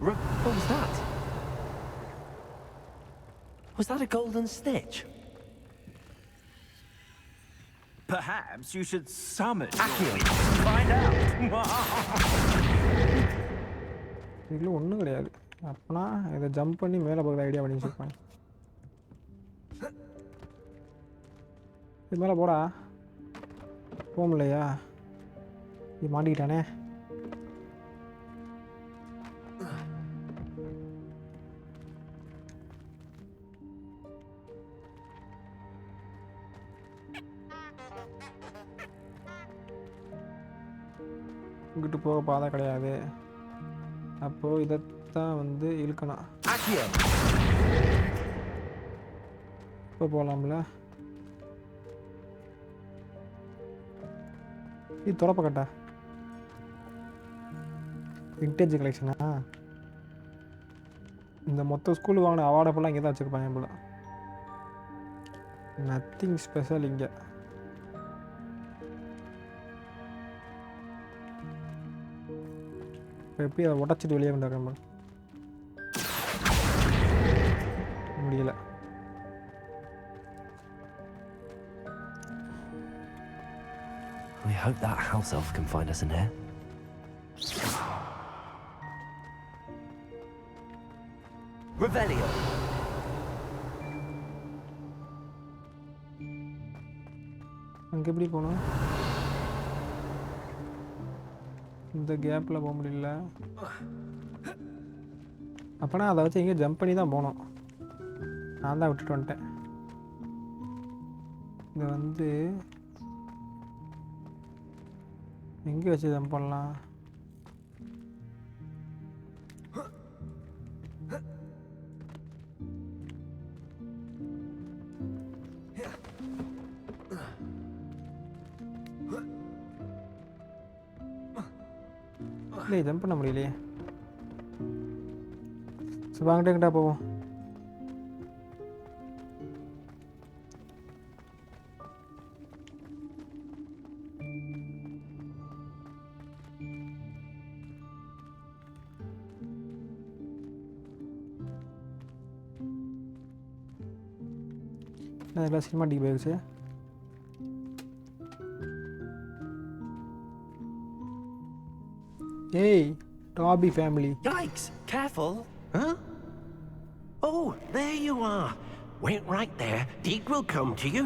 What was that? Was that a golden stitch? Perhaps you should summon Accio to find out. இதில் ஒன்றும் கிடையாது. அப்போனா இதை ஜம்ப் பண்ணி மேலே போகிற idea பண்ணி வச்சுருப்பாங்க. இது மேலே போடா. போக முடியலையா? இது மாட்டிக்கிட்டானே. இங்கிட்டு போக பாதை கிடையாது. அப்போது இதைத்தான் வந்து இழுக்கணும். இப்போ போகலாம்ல. இது துறப்பக்கட்டா விண்டேஜ் கலெக்ஷனா? இந்த மொத்த ஸ்கூல் வாங்கின அவார்டை ஃபுல்லாக இங்கே தான் வச்சுருப்பாங்க போல. நத்திங் ஸ்பெஷல் இங்கே. எப்படி அதை உடச்சிட்டு வெளியே வந்தாங்க முடியல. We hope that house elf can find us in here. Revelio. அங்கே எப்படி போகணும்? இந்த கேப்பில் போக முடியல. அப்போனா அதை வச்சு எங்கேயும் ஜம்ப் பண்ணி தான் போகணும். நான் தான் விட்டுட்டு வந்துட்டேன். இதை வந்து எங்கே வச்சு ஜம்ப் பண்ணலாம்? இல்லை ஜம்ப் பண்ண முடியலையே. சரி வாங்கிட்டேங்கிட்டா போவோம். அதெல்லாம் சினிமாட்டிக் போயிடுச்சு. Hey, Dobby family. Yikes! Careful! Huh? Oh, there you are. Wait right there. Deke will come to you.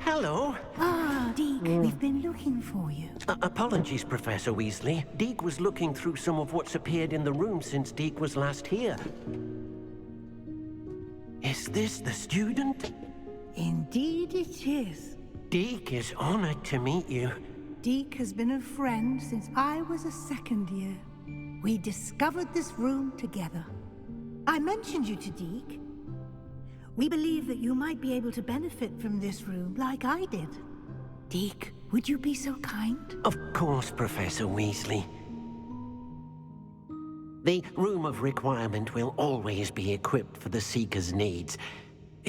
Hello. Ah, Deke, we've been looking for you. Apologies, Professor Weasley. Deke was looking through some of what's appeared in the room since Deke was last here. Is this the student? Indeed it is. Deke is honored to meet you. Deke has been a friend since I was a second year. We discovered this room together. I mentioned you to Deke. We believe that you might be able to benefit from this room like I did. Deke, would you be so kind? Of course, Professor Weasley. The Room of Requirement will always be equipped for the Seeker's needs.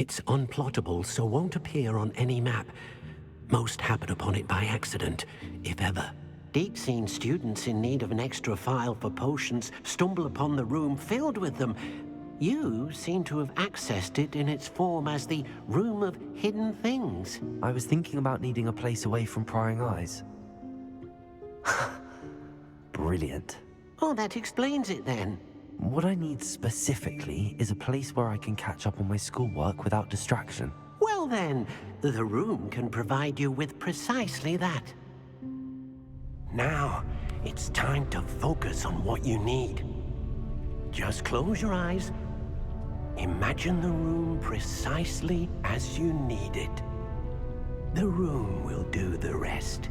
It's unplottable, so won't appear on any map. Most happen upon it by accident, if ever. Deke's seen students in need of an extra file for potions stumble upon the room filled with them. You seem to have accessed it in its form as the Room of Hidden Things. I was thinking about needing a place away from prying eyes. Brilliant. Oh, that explains it then. What I need specifically is a place where I can catch up on my schoolwork without distraction. Well then, the room can provide you with precisely that. Now, it's time to focus on what you need. Just close your eyes. Imagine the room precisely as you need it. The room will do the rest.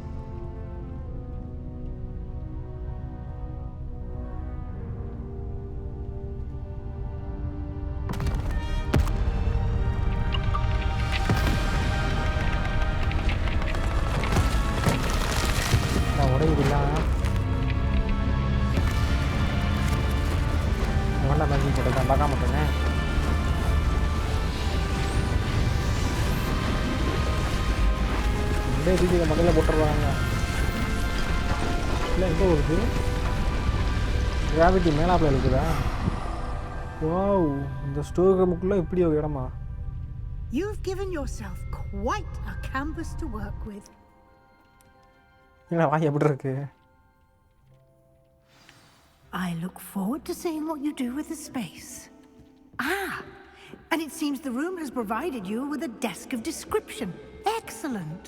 மண்ணில் போட்டுருவாங்க. இல்லை எங்கே வருது? Gravity மேலாப்பில் இருக்குதா? Wow, இந்த store ரூமுக்குள்ளே இப்படி ஒரு இடமா? You've given yourself quite a canvas to work with. என்ன வாய் எப்படி இருக்கு? I look forward to seeing what you do with the space. Ah, and it seems the room has provided you with a desk of description. Excellent.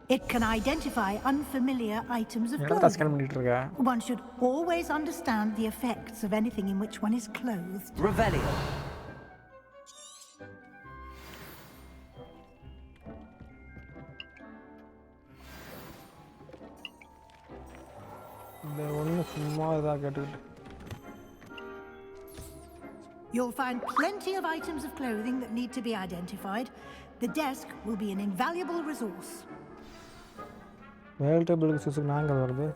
It can identify unfamiliar items of clothing. One should always understand the effects of anything in which one is clothed. Revelio. You'll find plenty of items of clothing that need to be identified. The desk will be an invaluable resource. Valuable resource நாங்க வருது.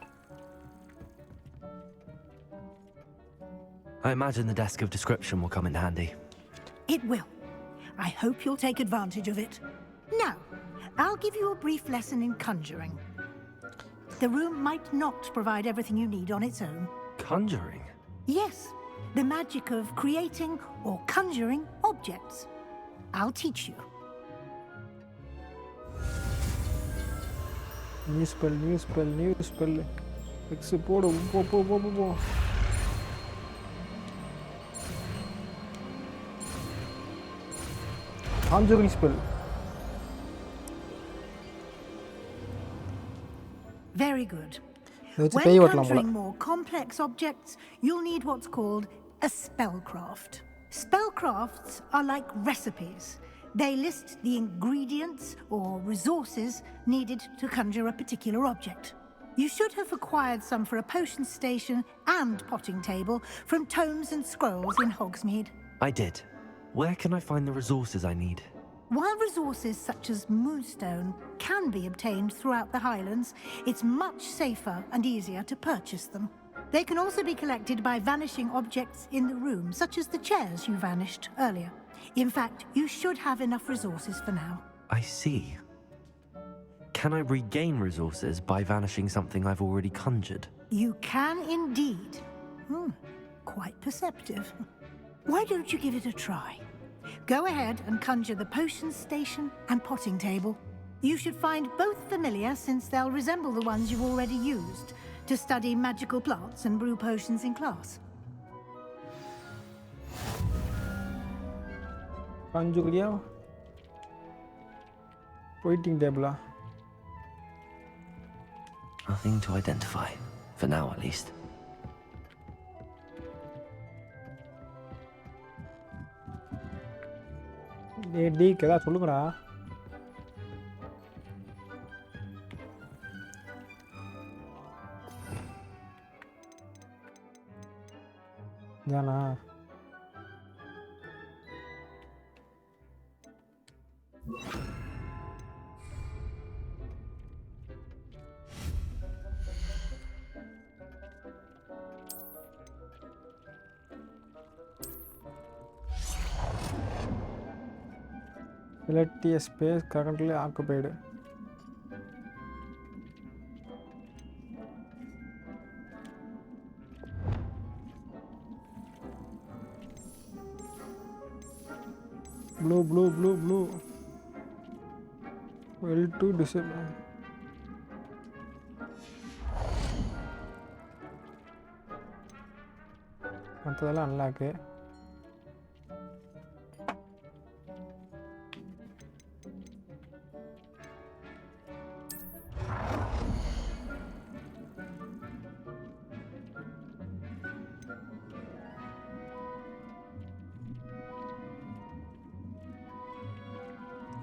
I imagine the desk of description will come in handy. It will. I hope you'll take advantage of it. Now, I'll give you a brief lesson in conjuring. The room might not provide everything you need on its own. Conjuring? Yes, the magic of creating or conjuring objects. I'll teach you. New spell. X போடு போ. Conjuring spell. Very good. When conjuring more complex objects, you'll need what's called a spellcraft. Spellcrafts are like recipes. They list the ingredients or resources needed to conjure a particular object. You should have acquired some for a potion station and potting table from tomes and scrolls in Hogsmeade. I did. Where can I find the resources I need? While resources such as moonstone can be obtained throughout the Highlands, it's much safer and easier to purchase them. They can also be collected by vanishing objects in the room, such as the chairs you vanished earlier. In fact, you should have enough resources for now. I see. Can I regain resources by vanishing something I've already conjured? You can indeed. Quite perceptive. Why don't you give it a try? Go ahead and conjure the potion station and potting table. You should find both familiar since they'll resemble the ones you've already used to study magical plants and brew potions in class. Conjuglia. Waiting table. Nothing to identify, for now at least. டேய் ஏதா சொல்லுங்கடா. தானா Select a space currently occupied. Blue. Well to disable. மற்றதெல்லாம் unlock.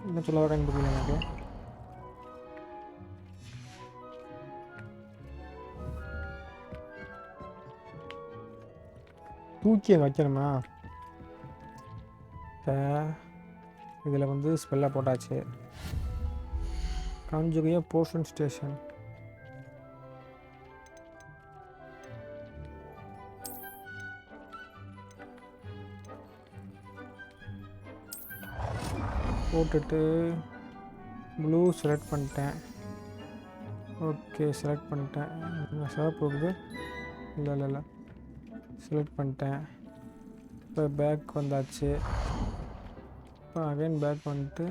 என்ன சொல்ல வரேன்னு புரியல எனக்கு. தூக்கி அங்கே வைக்கணுமா? இப்போ இதில் வந்து ஸ்பெல்லாக போட்டாச்சு. காஞ்சுகையா போர்ஷன் ஸ்டேஷன். போட்டுட்டு ப்ளூ செலக்ட் பண்ணிட்டேன். ஓகே செலக்ட் பண்ணிட்டேன். சிவப்பு இருக்குது. இல்லை செலக்ட் பண்ணிட்டேன். இப்போ பேக் வந்தாச்சு. இப்போ அகைன் பேக் வந்துட்டு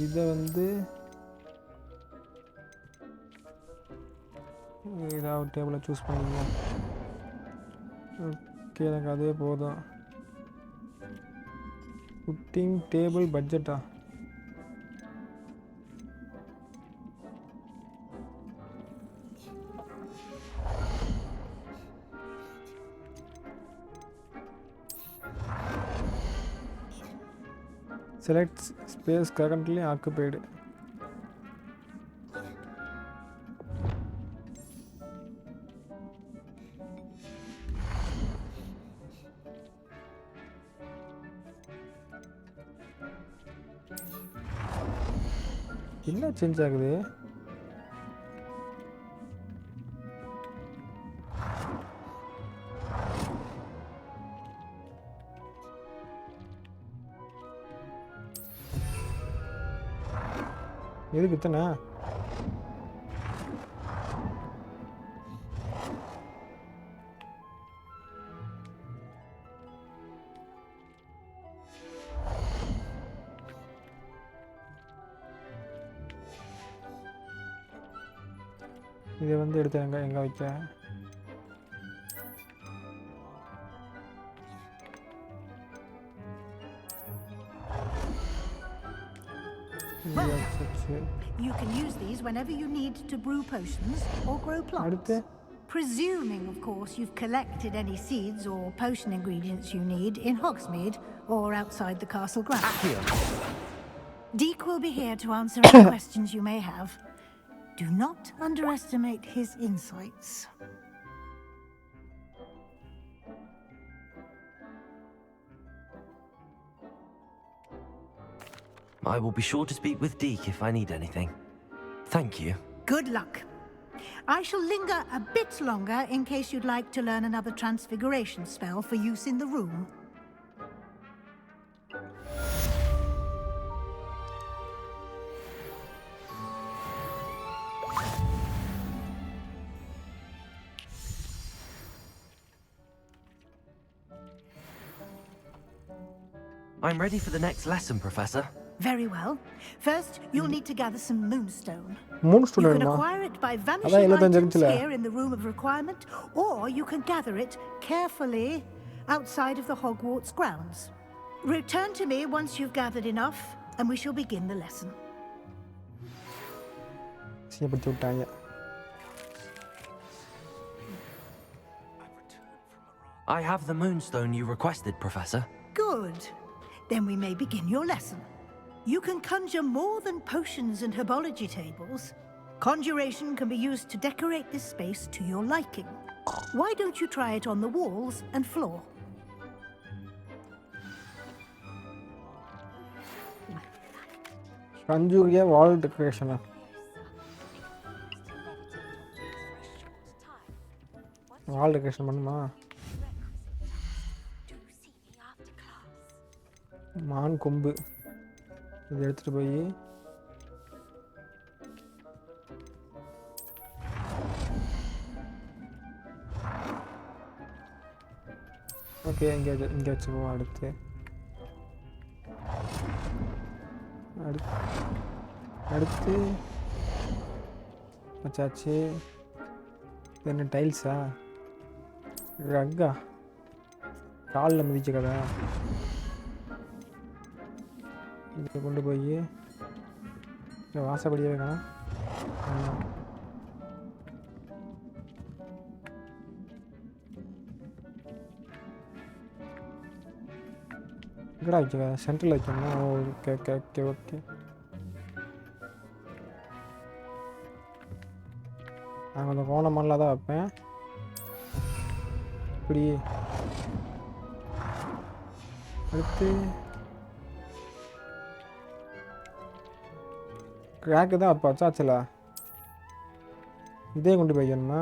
இதை வந்து ஏதாவது டேபிளை சூஸ் பண்ணிங்க. ஓகே எனக்கு அதே போதும். புட்டிங் டேபிள் பட்ஜெட்டா? Select space currently occupied. என்ன சேஞ்ச் ஆகுது? எதுக்கு இத்தனை? இதை வந்து எடுத்து எங்கே வைக்க? You can use these whenever you need to brew potions or grow plants. Presuming, of course, you've collected any seeds or potion ingredients you need in Hogsmeade or outside the castle grounds. Deek will be here to answer any questions you may have. Do not underestimate his insights. I will be sure to speak with Deek if I need anything. Thank you. Good luck. I shall linger a bit longer in case you'd like to learn another transfiguration spell for use in the room. I'm ready for the next lesson, Professor. Very well. First, you'll need to gather some moonstone. Moonstone You can வேணுமா? acquire it by அதான் vanishing 75 items இருந்துச்சுல. here in the room of requirement, or you can gather it carefully outside of the Hogwarts grounds. Return to me once you've gathered enough, and we shall begin the lesson. சீப்பிட்டு விட்டாங்க. I have the moonstone you requested, Professor. Good. Then we may begin your lesson. You can conjure more than potions and herbology tables. Conjuration can be used to decorate this space to your liking. Why don't you try it on the walls and floor? Conjure wall decoration. Wall decoration பண்ணுமா? மான் கொம்பு இது எடுத்துட்டு போய் okay இங்கே வச்சுக்குவோம். அடுத்து வச்சாச்சு. என்ன டைல்ஸா? ரக்கா காலில் மிதிச்ச கதை. இதை கொண்டு போய் வாசப்படியே வேணாம். எங்கடா வைக்க? சென்ட்ரல் வைக்கணுமா? Okay okay okay okay. நான் கொஞ்சம் கோணமல்ல தான் வைப்பேன். இப்படி அடுத்து கிராக்கு தான் அப்போ வச்சாச்சுல. இதே கொண்டு போய்க்கணுமா?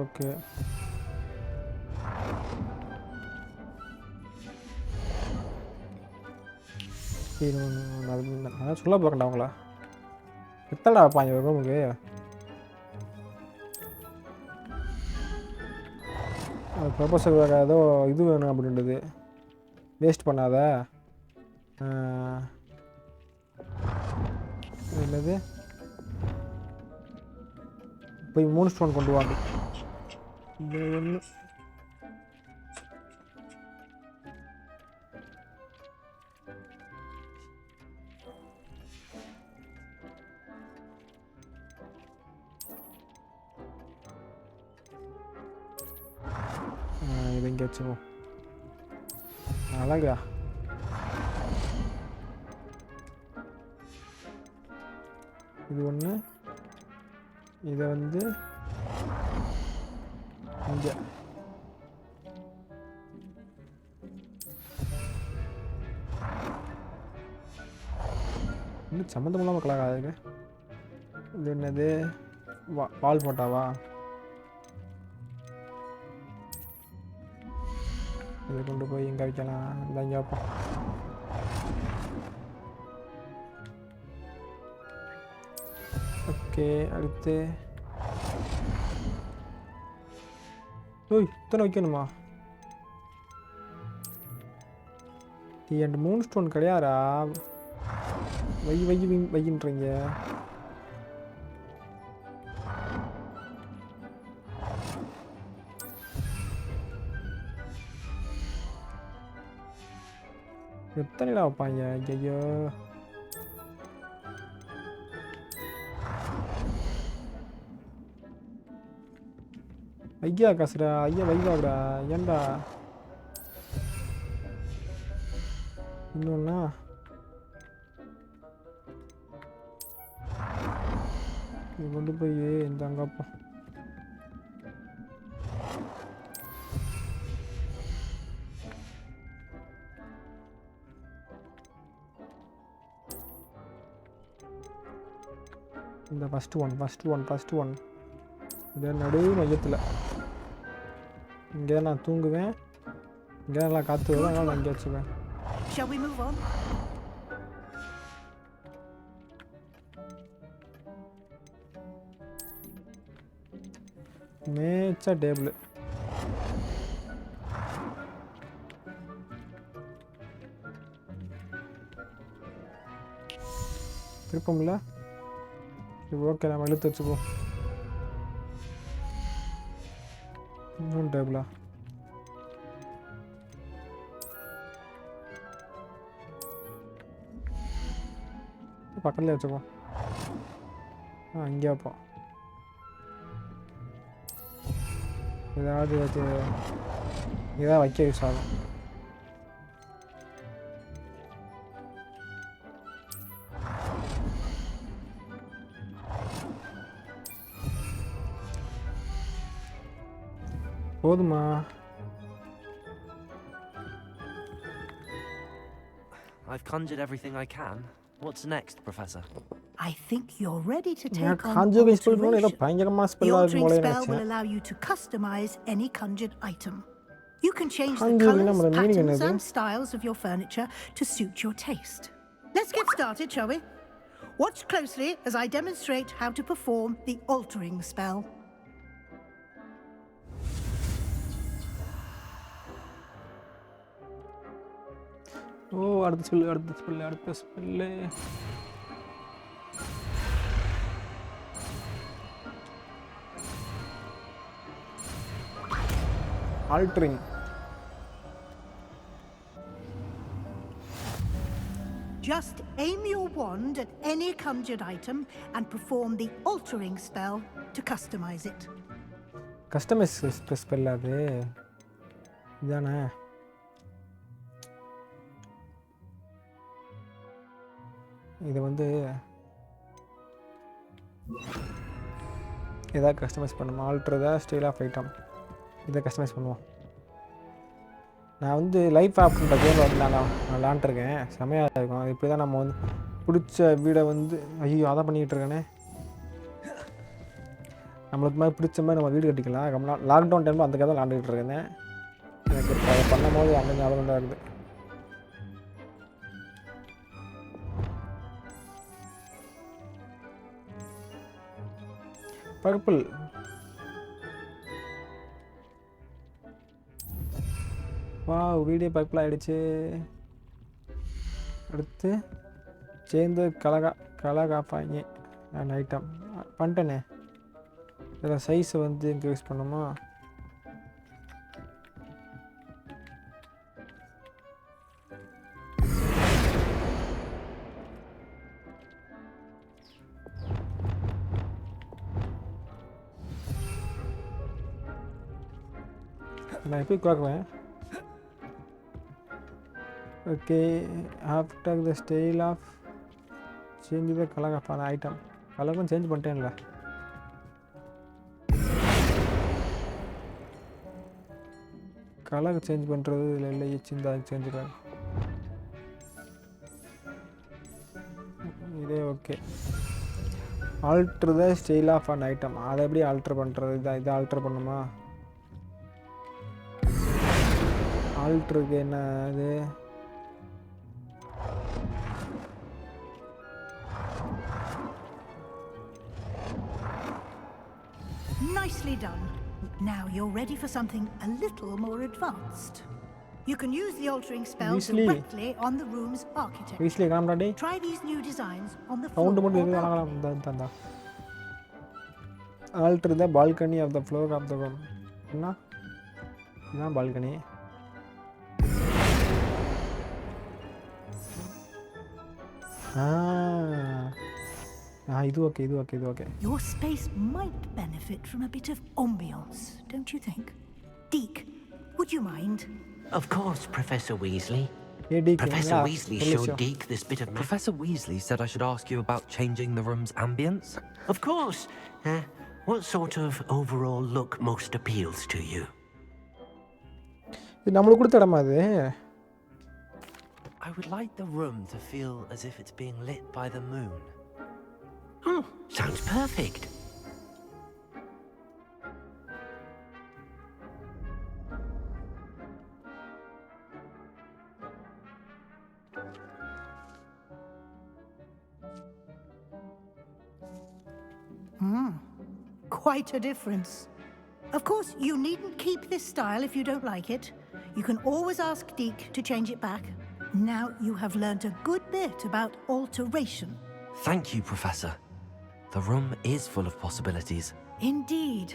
ஓகே அதான் சொல்ல பார்க்கண்டா அவங்கள எத்தடா வைப்பாங்க ரூமுக்கு? ப்ரொபோசல் ஏதோ இது வேணும் அப்படின்றது. வேஸ்ட் பண்ணாத. என்னது போய் மூன்ஸ்டோன் கொண்டு வாங்க. இது ஒன்று இது இங்கே வச்சுக்குவோம். அழகா இது ஒன்று. இதை வந்து இங்கே இன்னும் சம்மந்தம் இல்லாமல் கலாகாது. இது என்னது? வால் போட்டாவா? இதை கொண்டு போய் எங்கே வைக்கலாம்? இந்த இங்கே வைப்போம். ஓகே அடுத்து ஓய் இத்தனை வைக்கணுமா? என் மூணு ஸ்டோன் கிடையாதா? வையின்றீங்க. எத்தனைடா வைப்பாங்க? ஐயோ ஐயா காசுடா. ஐயா வைவாடா. ஏன்டா இன்னொன்னா இது கொண்டு போய் இந்த அங்கப்பா இந்த ஃபஸ்ட் ஒன் இந்த நடு மையத்தில் இங்கே தான் நான் தூங்குவேன். இங்கே தான் நல்லா காற்று வரும். அதனால் நான் இங்கே வச்சுக்குவேன். Shall we move on? மேட்சா டேபிள். திருப்பம்ல. சரி ஓகே நம்ம இழுத்து வச்சுக்குவோம். இன்னும் டேபிளா? பக்கத்துலேயே வச்சுக்குவோம். இங்கே வைப்போம். ஏதாவது வச்சு ஏதாவது வைக்க யூஸ் ஆகும். போதுமா? I've conjured everything I can. What's next, Professor? I think you're ready to take on conjuring spell alteration. ஏதோ பயங்கரமா The ஸ்பெல் altering போல spell will நினைச்சேன். allow you to customize any conjured item. You can change the Conjuring colors, நம்மளோட meaning patterns என்னது? and styles of your furniture to suit your taste. Let's get started, shall we? Watch closely as I demonstrate how to perform the altering spell. ஓ அடுத்த spell. altering. Just aim your wand at any conjured item and perform the altering spell to customize it. Customise spell அது இதானே? இது வந்து எதாவது customise பண்ணுமா? Alter the style of item. இதை customise பண்ணுவோம். நான் வந்து லைஃப் ஆப்ன்ற கேம் வந்து நான் விளாண்டுருக்கேன். செமையாக இருக்கும். இப்படி தான் நம்ம வந்து பிடிச்ச வீடை வந்து ஐயோ அதான் பண்ணிக்கிட்டு இருக்கேனே. நம்மளுக்கு மாதிரி பிடிச்ச மாதிரி நம்ம வீடு கட்டிக்கலாம். லாக்டவுன் டைமில் அந்த கதை விளாண்டுக்கிட்டு இருக்கேன். எனக்கு இப்போ அதை பண்ணும் போது அந்த ஞாபகம் தான் இருக்குது. பர்பிள். வா வீடியோ பர்பிள் ஆகிடுச்சு. அடுத்து சேர்ந்து கலகாப்பாங்க ஐட்டம் பண்ணிட்டேனே. இதில் சைஸை வந்து இன்க்ரீஸ் பண்ணுமா? நான் எப்படி பார்க்குவேன்? Okay after the style of change the colour of அந்த ஐட்டம். கலரும் சேஞ்ச் பண்ணிட்டேன்ல. கலர் சேஞ்ச் பண்ணுறது இல்லை இல்லை சிந்தா சேஞ்ச் கலர் இதே okay. Alter the style of and item. அதை எப்படி ஆல்ட்ரு பண்ணுறது? இதை ஆல்ட்ரு பண்ணுமா? ஆல்ட்ருக்கு என்ன அது? Nicely done. Now you're ready for something a little more advanced. You can use the altering spell directly on the room's architecture. Try these new designs on the floor. Alter the balcony of the floor of the room. என்ன? இதுதான் balcony. இது okay. Your space might benefit from a bit of ambience, don't you think? Deke, would you mind? Of course, Professor Weasley. Hey, Deke, Professor Weasley showed Deke this bit of... Professor Weasley said I should ask you about changing the room's ambience. Of course. What sort of overall look most appeals to you? இது நம்மளுக்கு கொடுத்த இடமா அது? I would like the room to feel as if it's being lit by the moon. Oh, sounds perfect. Quite a difference. Of course, you needn't keep this style if you don't like it. You can always ask Deke to change it back. Now you have learnt a good bit about alteration. Thank you, Professor. The room is full of possibilities. Indeed.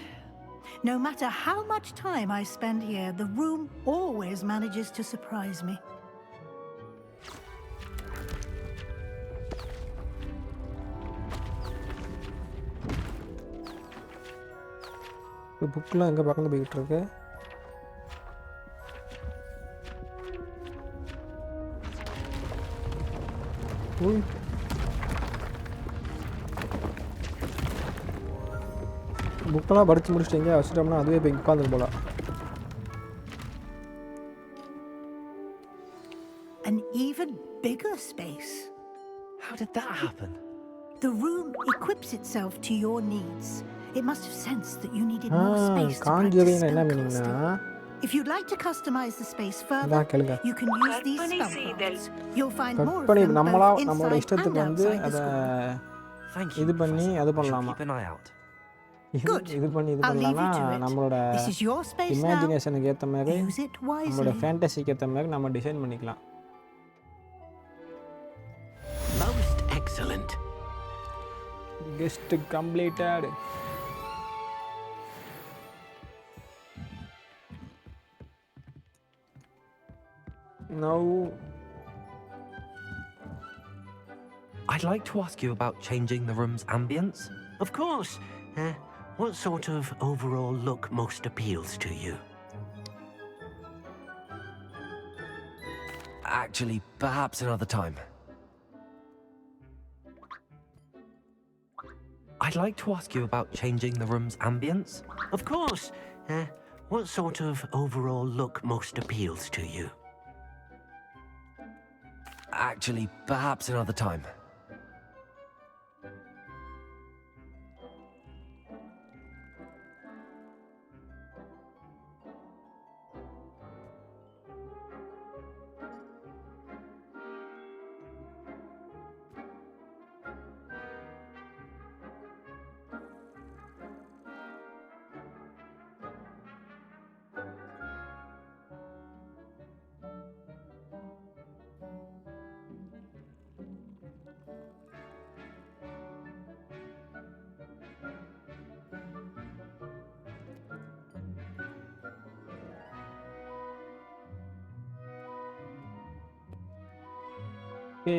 No matter how much time I spend here, the room always manages to surprise me. புக்லாம் எங்கே பக்கத்தில் போய்கிட்டு இருக்கு? புக்கெல்லாம் படித்து முடிச்சுட்டு எங்கேயா வச்சுட்டோம்னா அதுவே போய் உட்காந்துக்கு போல. An even bigger space. How did that happen? The room equips itself to your needs. It must have sensed that you needed more space to practice spellcasting. If you'd like to customize the space further, you can use these spell cards. You'll find more of them both inside and outside the school. Thank you, Professor. I shall keep an eye out. Good. I'll leave you to it. This is your space now. இமேஜினேஷனுக்கு ஏற்ற மாதிரி Use it wisely. நம்மளோட ஃபேண்டசிக்கு ஏற்ற மாதிரி நம்ம design பண்ணிக்கலாம். Most excellent. Guest completed. Now I'd like to ask you about changing the room's ambience. Of course. What sort of overall look most appeals to you? Actually, perhaps another time. I'd like to ask you about changing the room's ambience. Of course. What sort of overall look most appeals to you? Actually, perhaps another time.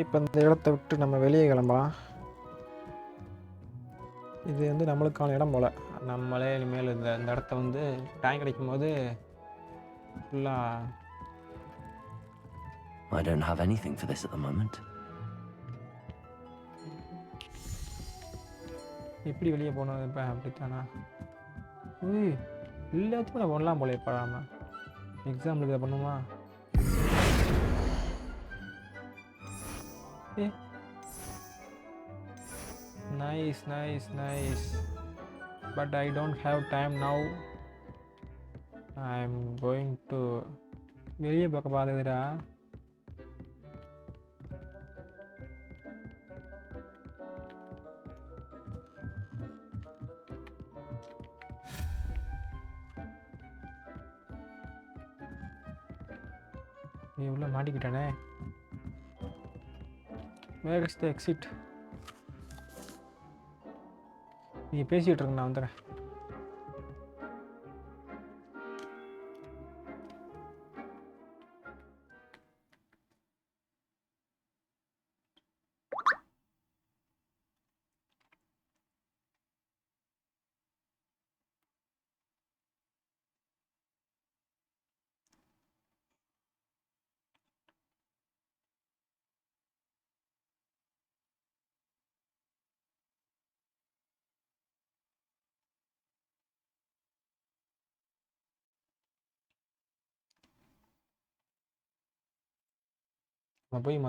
இப்போ இந்த இடத்த விட்டு நம்ம வெளியே கிளம்பலாம். இது வந்து நம்மளுக்கான இடம் போல். நம்மளே இனிமேல் இந்த இடத்த வந்து டைம் கிடைக்கும் போது ஃபுல்லாக. I don't have anything for this at the moment. எப்படி வெளியே போனது இப்போ அப்படித்தானா? எல்லாத்தையும் நான் பண்ணலாம் போல. இப்போ நம்ம எக்ஸாம்பிளுக்கு இதை பண்ணுமா? Nice. But I don't have time now. I'm going to வெளியே பார்க்க பாதுடா. நீ உள்ள மாட்டிக்கிட்டானே. Where is the exit? நீ பேசிட்டு இருங்க, நான் வந்துடுறேன். நம்ம போய்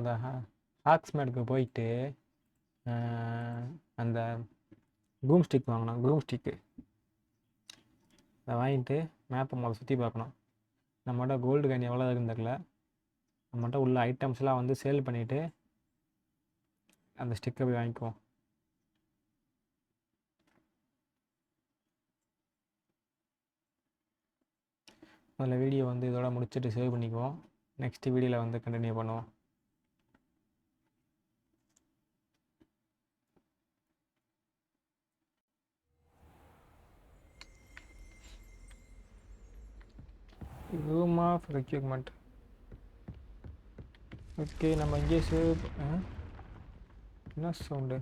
ஹாக்ஸ்மேடுக்கு போயிட்டு அந்த ப்ரூம் ஸ்டிக் வாங்கணும். ப்ரூம் ஸ்டிக்கு அதை வாங்கிட்டு மேப்பை முதல்ல சுற்றி பார்க்கணும். நம்மகிட்ட கோல்டு காயின் எவ்வளோ இருக்குன்னு தெரியல. நம்மகிட்ட உள்ள ஐட்டம்ஸ்லாம் வந்து சேல் பண்ணிவிட்டு அந்த ஸ்டிக்கை போய் வாங்கிக்குவோம். அதில் வீடியோ வந்து இதோட முடிச்சுட்டு சேவ் பண்ணிக்குவோம். நெக்ஸ்ட் வீடியோவில் வந்து கண்டினியூ பண்ணுவோம். Room of ரெக்யூப்மெண்ட். ஓகே, நம்ம இங்கே சேவ். என்ன சவுண்டு?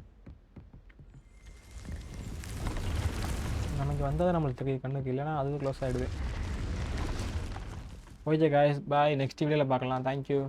நமக்கு வந்ததை நம்மளுக்கு தெரியும் கண்ணுக்கு, இல்லைன்னா அதுவும் க்ளோஸ் ஆகிடுது. ஓகே காய்ஸ், பாய். நெக்ஸ்ட் வீடியோவில் பார்க்கலாம். தேங்க்யூ.